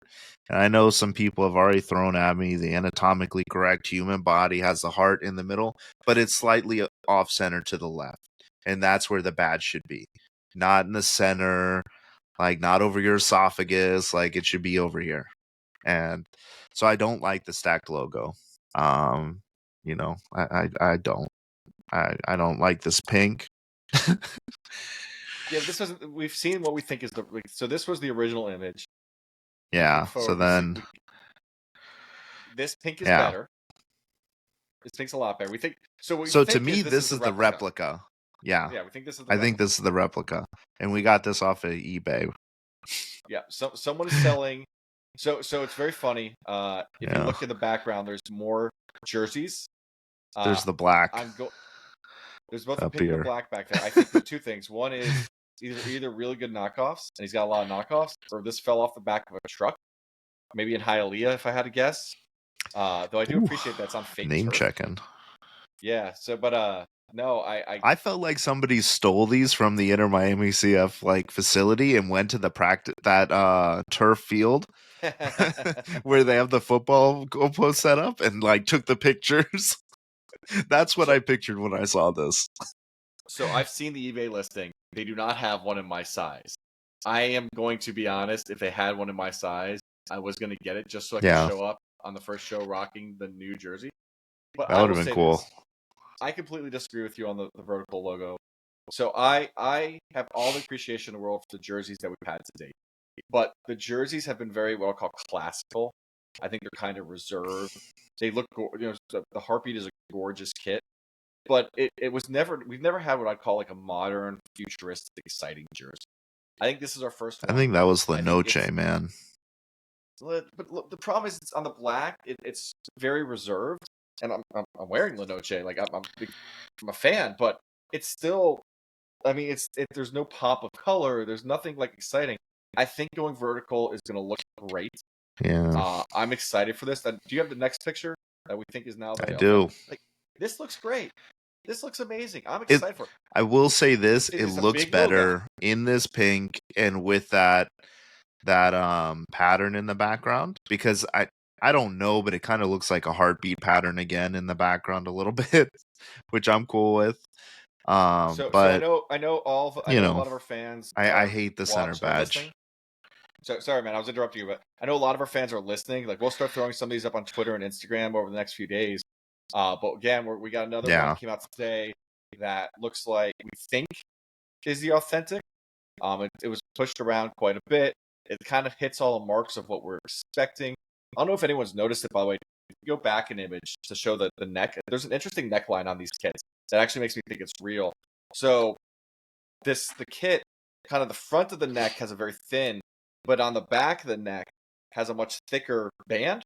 And I know some people have already thrown at me the anatomically correct human body has the heart in the middle, but it's slightly off center to the left. And that's where the badge should be. Not in the center, like not over your esophagus, like it should be over here. And so I don't like the stacked logo. I don't. I don't like this pink. Yeah, this was. We've seen what we think is the. So this was the original image. Yeah. So Forward, then, this pink is yeah. better. This pink's a lot better. We think. So what we So to think me, is this this is the is the replica. replica. Yeah. Yeah, we think this is the I think replica. this is the replica. And we got this off of eBay. Yeah. So someone is selling. So it's very funny. If you Yeah. look in the background, there's more jerseys. There's the black There's both a up pink and a here. black back there. I think there's two things. One is either really good knockoffs, and he's got a lot of knockoffs, or this fell off the back of a truck, maybe in Hialeah, if I had to guess. Though I do appreciate that's on fake Name turf. checking. Yeah. So, but no, I felt like somebody stole these from the Inter Miami CF facility and went to the turf field where they have the football goalpost set up and took the pictures. That's what I pictured when I saw this. So I've seen the eBay listing. They do not have one in my size. I am going to be honest. If they had one in my size, I was going to get it just so I could show up on the first show rocking the new jersey. But that I would will have been say cool. this. I completely disagree with you on the vertical logo. So I have all the appreciation in the world for the jerseys that we've had to date. But the jerseys have been very well called classical. I think they're kind of reserved. They look, the Heartbeat is a gorgeous kit. But we've never had what I'd call a modern, futuristic, exciting jersey. I think this is our first one. I think that was Lenoche, man. But the problem is it's on the black. It's very reserved, and I'm wearing Lenoche. I'm a fan, but it's still. I mean, there's no pop of color. There's nothing exciting. I think going vertical is going to look great. Yeah. I'm excited for this. Do you have the next picture that we think is now I do. This looks great. This looks amazing. I'm excited for it. I will say this: it It's looks better in this pink and with that pattern in the background, because I don't know, but it kind of looks like a heartbeat pattern again in the background a little bit, which I'm cool with. So I know a lot of our fans. I hate the center badge. So sorry, man, I was interrupting you, but I know a lot of our fans are listening. We'll start throwing some of these up on Twitter and Instagram over the next few days. But again, we got another one that came out today that looks like we think is the authentic. It was pushed around quite a bit. It kind of hits all the marks of what we're expecting. I don't know if anyone's noticed it, by the way. If you go back an image to show the neck, there's an interesting neckline on these kits that actually makes me think it's real. So the kit, kind of the front of the neck has a very thin, but on the back of the neck has a much thicker band.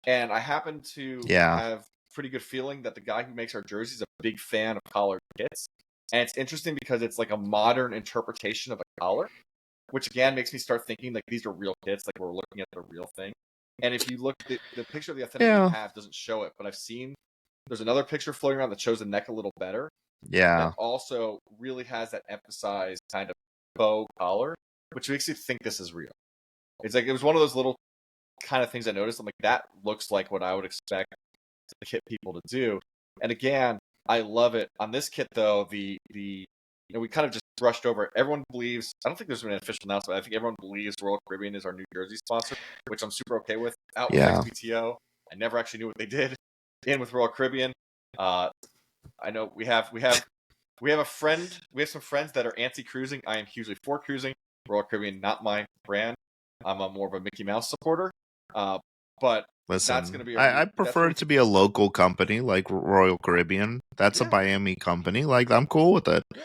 And I happen to have pretty good feeling that the guy who makes our jerseys is a big fan of collared kits. And it's interesting because it's a modern interpretation of a collar, which again makes me start thinking these are real kits, we're looking at the real thing. And if you look, the picture of the authentic we have doesn't show it, but I've seen there's another picture floating around that shows the neck a little better. Yeah. That also really has that emphasized kind of bow collar, which makes you think this is real. It's it was one of those little kind of things I noticed. I'm that looks like what I would expect the kit people to do. And again, I love it. On this kit though, we kind of just brushed over. Everyone believes. I don't think there's been an official announcement. I think everyone believes Royal Caribbean is our New Jersey sponsor, which I'm super okay with. Out with XPTO. I never actually knew what they did. In with Royal Caribbean. I know we have a friend. We have some friends that are anti-cruising. I am hugely for cruising. Royal Caribbean, not my brand. I'm more of a Mickey Mouse supporter. But Listen, that's going to be I prefer it to be a local company like Royal Caribbean. That's a Miami company. Like, I'm cool with it. Yeah.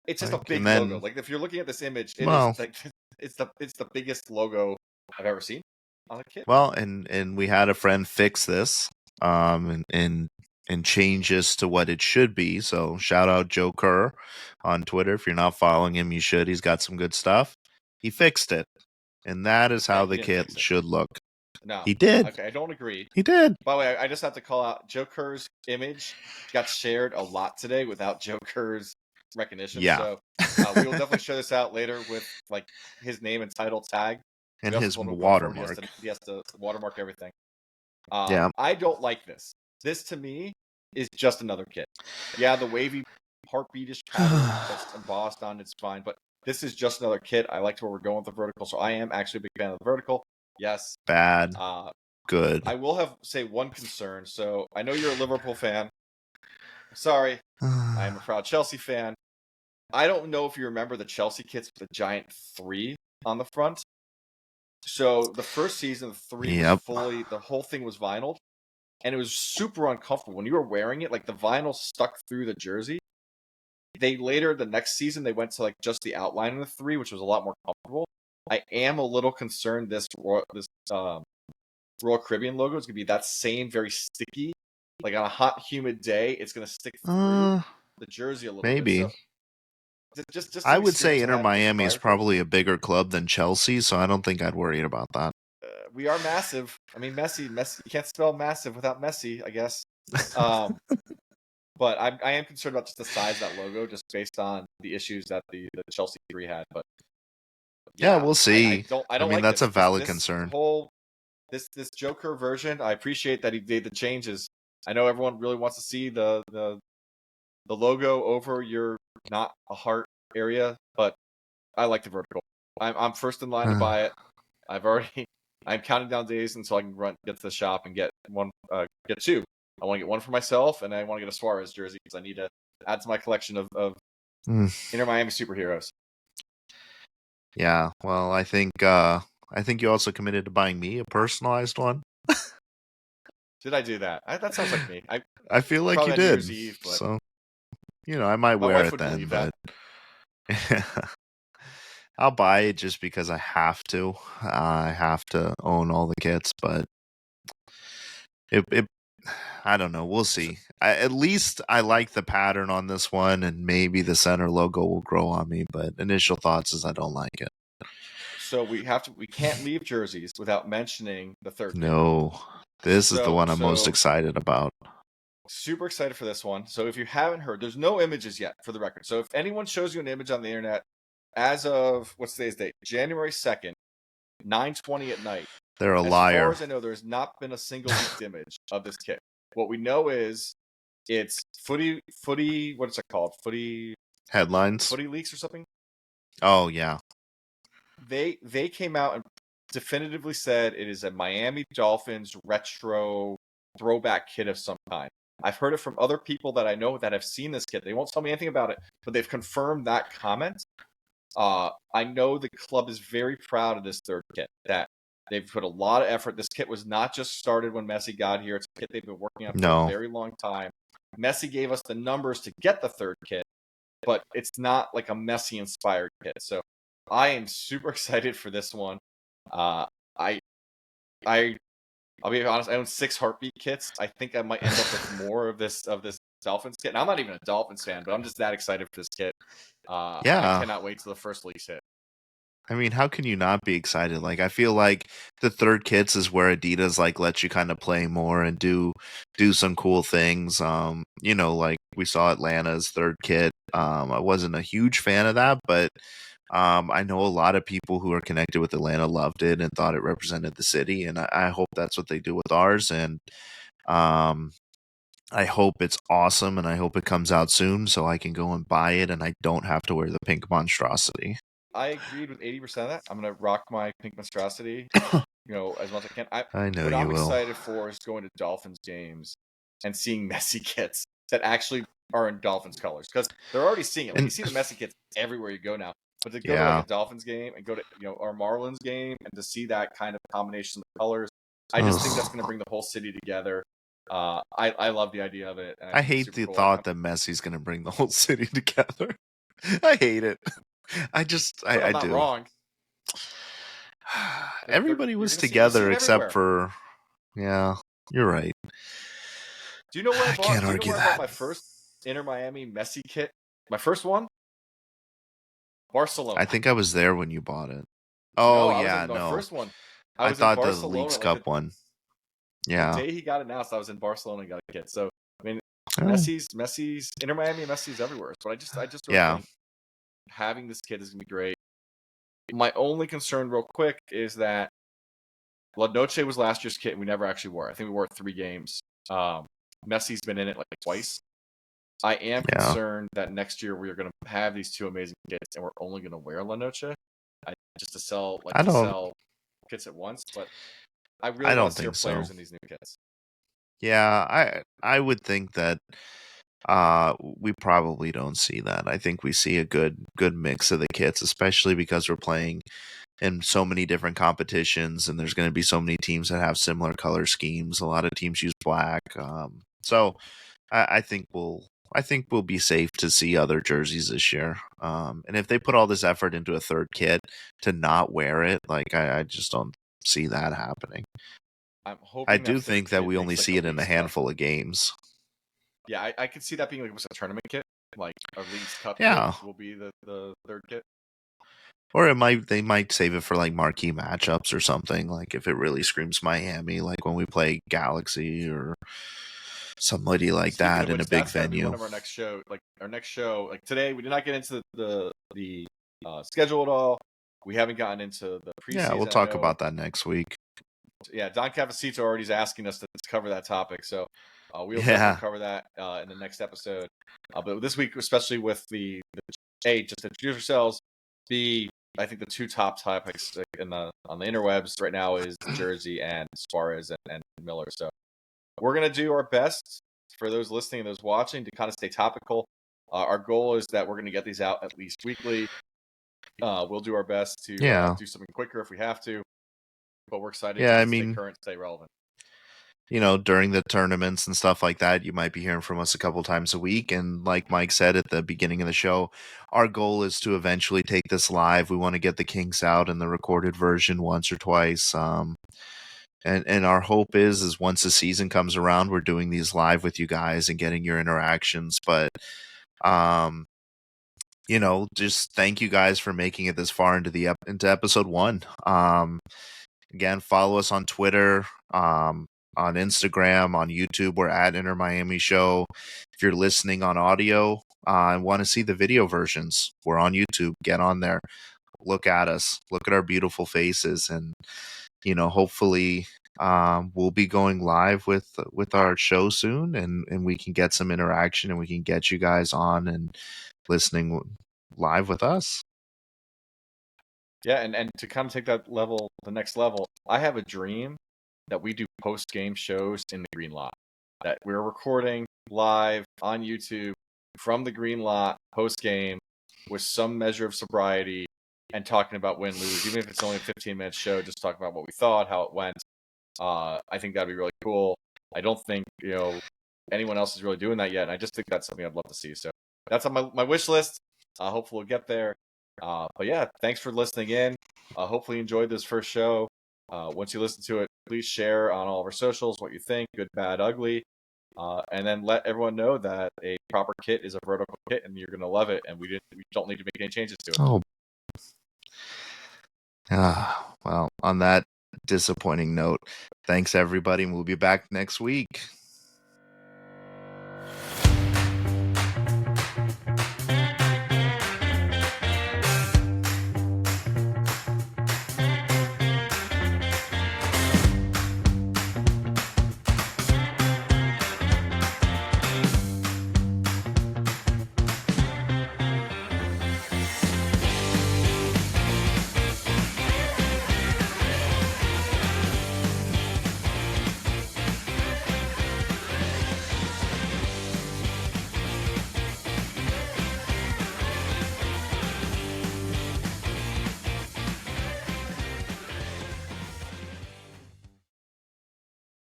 It's just like, a big logo. Like, if you're looking at this image, it is like it's the biggest logo I've ever seen on a kit. Well, and we had a friend fix this, and change this to what it should be. So shout out Joe Kerr on Twitter. If you're not following him, you should. He's got some good stuff. He fixed it, and that is how the kit should look. No, he did. Okay, I don't agree. He did. By the way, I just have to call out Joe Kerr's image got shared a lot today without Joe Kerr's recognition. Yeah. So we will definitely share this out later with like his name and title tag and his watermark. He has to watermark everything. Yeah. I don't like this. This to me is just another kit. Yeah, the wavy heartbeatish pattern that's embossed on it's fine, but this is just another kit. I liked where we're going with the vertical, so I am actually a big fan of the vertical. Yes. Bad. Good. I will say one concern. So I know you're a Liverpool fan. Sorry, I am a proud Chelsea fan. I don't know if you remember the Chelsea kits with the giant 3 on the front. So the first season, the 3 was fully, the whole thing was vinyl, and it was super uncomfortable when you were wearing it. Like the vinyl stuck through the jersey. The next season, they went to like just the outline of the 3, which was a lot more comfortable. I am a little concerned this Royal Caribbean logo is going to be that same very sticky. Like on a hot, humid day, it's going to stick through the jersey a little bit. Maybe. So just I would say Inter Miami is probably a bigger club than Chelsea, so I don't think I'd worry about that. We are massive. I mean, Messi. You can't spell massive without Messi, I guess. But I am concerned about just the size of that logo, just based on the issues that the Chelsea 3 had. But yeah, we'll see. I don't mean, like that's this. A valid concern. This Joker version, I appreciate that he made the changes. I know everyone really wants to see the logo over your not a heart area, but I like the vertical. I'm first in line to buy it. I'm counting down days until I can get to the shop and get get 2. I want to get one for myself, and I want to get a Suarez jersey because I need to add to my collection of Inter Miami superheroes. Yeah, well, I think you also committed to buying me a personalized one. Did I do that? That sounds like me. I feel like you did. Eve, so, I might wear it then, but I'll buy it just because I have to. I have to own all the kits, but I don't know. We'll see. At least I like the pattern on this one, and maybe the center logo will grow on me, but initial thoughts is I don't like it. So we can't leave jerseys without mentioning the third kit. No. This is the one I'm most excited about. Super excited for this one. So if you haven't heard, there's no images yet for the record. So if anyone shows you an image on the internet as of, what's today's date? January 2nd, 9:20 at night. They're a liar. As far as I know, there's not been a single leaked image of this kit. What we know is it's footy, what is it called? Footy headlines? Footy leaks or something? Oh, yeah. They came out and definitively said it is a Miami Dolphins retro throwback kit of some kind. I've heard it from other people that I know that have seen this kit. They won't tell me anything about it, but they've confirmed that comment. I know the club is very proud of this third kit, that they've put a lot of effort. This kit was not just started when Messi got here. It's a kit they've been working on for a very long time. Messi gave us the numbers to get the third kit, but it's not like a Messi-inspired kit. So I am super excited for this one. I'll be honest, I own 6 heartbeat kits. I think I might end up with more of this Dolphins kit. And I'm not even a Dolphins fan, but I'm just that excited for this kit. I cannot wait till the first lease hit. I mean, how can you not be excited? Like, I feel like the third kits is where Adidas like lets you kind of play more and do some cool things. Like we saw Atlanta's third kit. I wasn't a huge fan of that, but I know a lot of people who are connected with Atlanta loved it and thought it represented the city, and I hope that's what they do with ours. And I hope it's awesome, and I hope it comes out soon so I can go and buy it and I don't have to wear the pink monstrosity. I agreed with 80% of that. I'm gonna rock my pink monstrosity, as much as I can. I know What you I'm will. excited for is going to Dolphins games and seeing Messi kits that actually are in Dolphins colors, because they're already seeing it. Like, you And see the Messi kits everywhere you go now, but to go to like yeah. a Dolphins game and go to our Marlins game and to see that kind of combination of colors, I just think that's Ugh. going to bring the whole city together. I love the idea of it, and I I think it's hate super the cool. thought that Messi's going to bring the whole city together. I hate it. But I'm I not do. wrong. Everybody You're was gonna see together it except everywhere. for, yeah, you're right. Do you know where I I bought? can't Do you know argue where I bought that. my first Inter Miami Messi kit? My first one, I Barcelona. think I was there when you bought it. No, Oh, I was yeah, in my no. first one. I I was in thought the Leagues Barcelona like Cup one. the Yeah. day he got announced. I was in Barcelona and got a kit. So I mean, Oh, Messi's Inter Miami, Messi's everywhere. So I just really yeah. think having this kit is gonna be great. My only concern, real quick, is that La Noche was last year's kit, and we never actually wore it. I think we wore it 3 games. Um, Messi's been in it like twice. I am Yeah. concerned that next year we are going to have these two amazing kits, and we're only going to wear La Noche, just to I don't sell kits at once. But I I really want don't to see our think so. players in these new kits. Yeah, I would think that we probably don't see that. I think we see a good mix of the kits, especially because we're playing in so many different competitions and there's going to be so many teams that have similar color schemes. A lot of teams use black. So I think we'll be safe to see other jerseys this year. And if they put all this effort into a third kit to not wear it, like I just don't see that happening. I'm I hoping that do third think that kit we only makes like see a it in a Leagues Cup. handful of games. Yeah, I could see that being like a tournament kit, like a Leagues Cup kit Yeah. will be the third kit. Or they might save it for like marquee matchups or something, like if it really screams Miami, like when we play Galaxy or somebody like Speaking that of in a which, big that's got to be one venue. of our next show. Like our next show, like today, we did not get into the schedule at all. We haven't gotten into the Yeah, we'll preseason. I talk know, about that next week. yeah, Don Cavacito already is asking us to cover that topic, so we'll definitely Yeah. cover that in the next episode. But this week, especially with the A, just to introduce ourselves. B, I think the two top topics on the interwebs right now is Jersey and Suarez and Miller. So we're gonna do our best for those listening and those watching to kind of stay topical. Our goal is that we're going to get these out at least weekly. We'll do our best to Yeah. do something quicker if we have to, but we're excited Yeah, to I stay mean, current, stay relevant. during the tournaments and stuff like that, you might be hearing from us a couple times a week. And like Mike said at the beginning of the show, our goal is to eventually take this live. We want to get the Kinks out in the recorded version once or twice. And our hope is once the season comes around, we're doing these live with you guys and getting your interactions. But um, just thank you guys for making it this far into episode 1. Again, follow us on Twitter, on Instagram, on YouTube. We're at Inter Miami Show. If you're listening on audio and want to see the video versions, we're on YouTube. Get on there. Look at us. Look at our beautiful faces. And, hopefully we'll be going live with our show soon and we can get some interaction and we can get you guys on and listening live with us. Yeah, and to kind of take that level, the next level, I have a dream that we do post game shows in the green lot. That we're recording live on YouTube from the green lot post game with some measure of sobriety and talking about win lose, even if it's only a 15-minute show, just talking about what we thought, how it went. I think that'd be really cool. I don't think anyone else is really doing that yet, and I just think that's something I'd love to see. So that's on my wish list. Hopefully we'll get there. But yeah, thanks for listening in. Hopefully you enjoyed this first show. Once you listen to it, please share on all of our socials what you think, good, bad, ugly. And then let everyone know that a proper kit is a vertical kit and you're gonna love it, and we don't need to make any changes to it. Oh, well, on that disappointing note, thanks everybody, and we'll be back next week.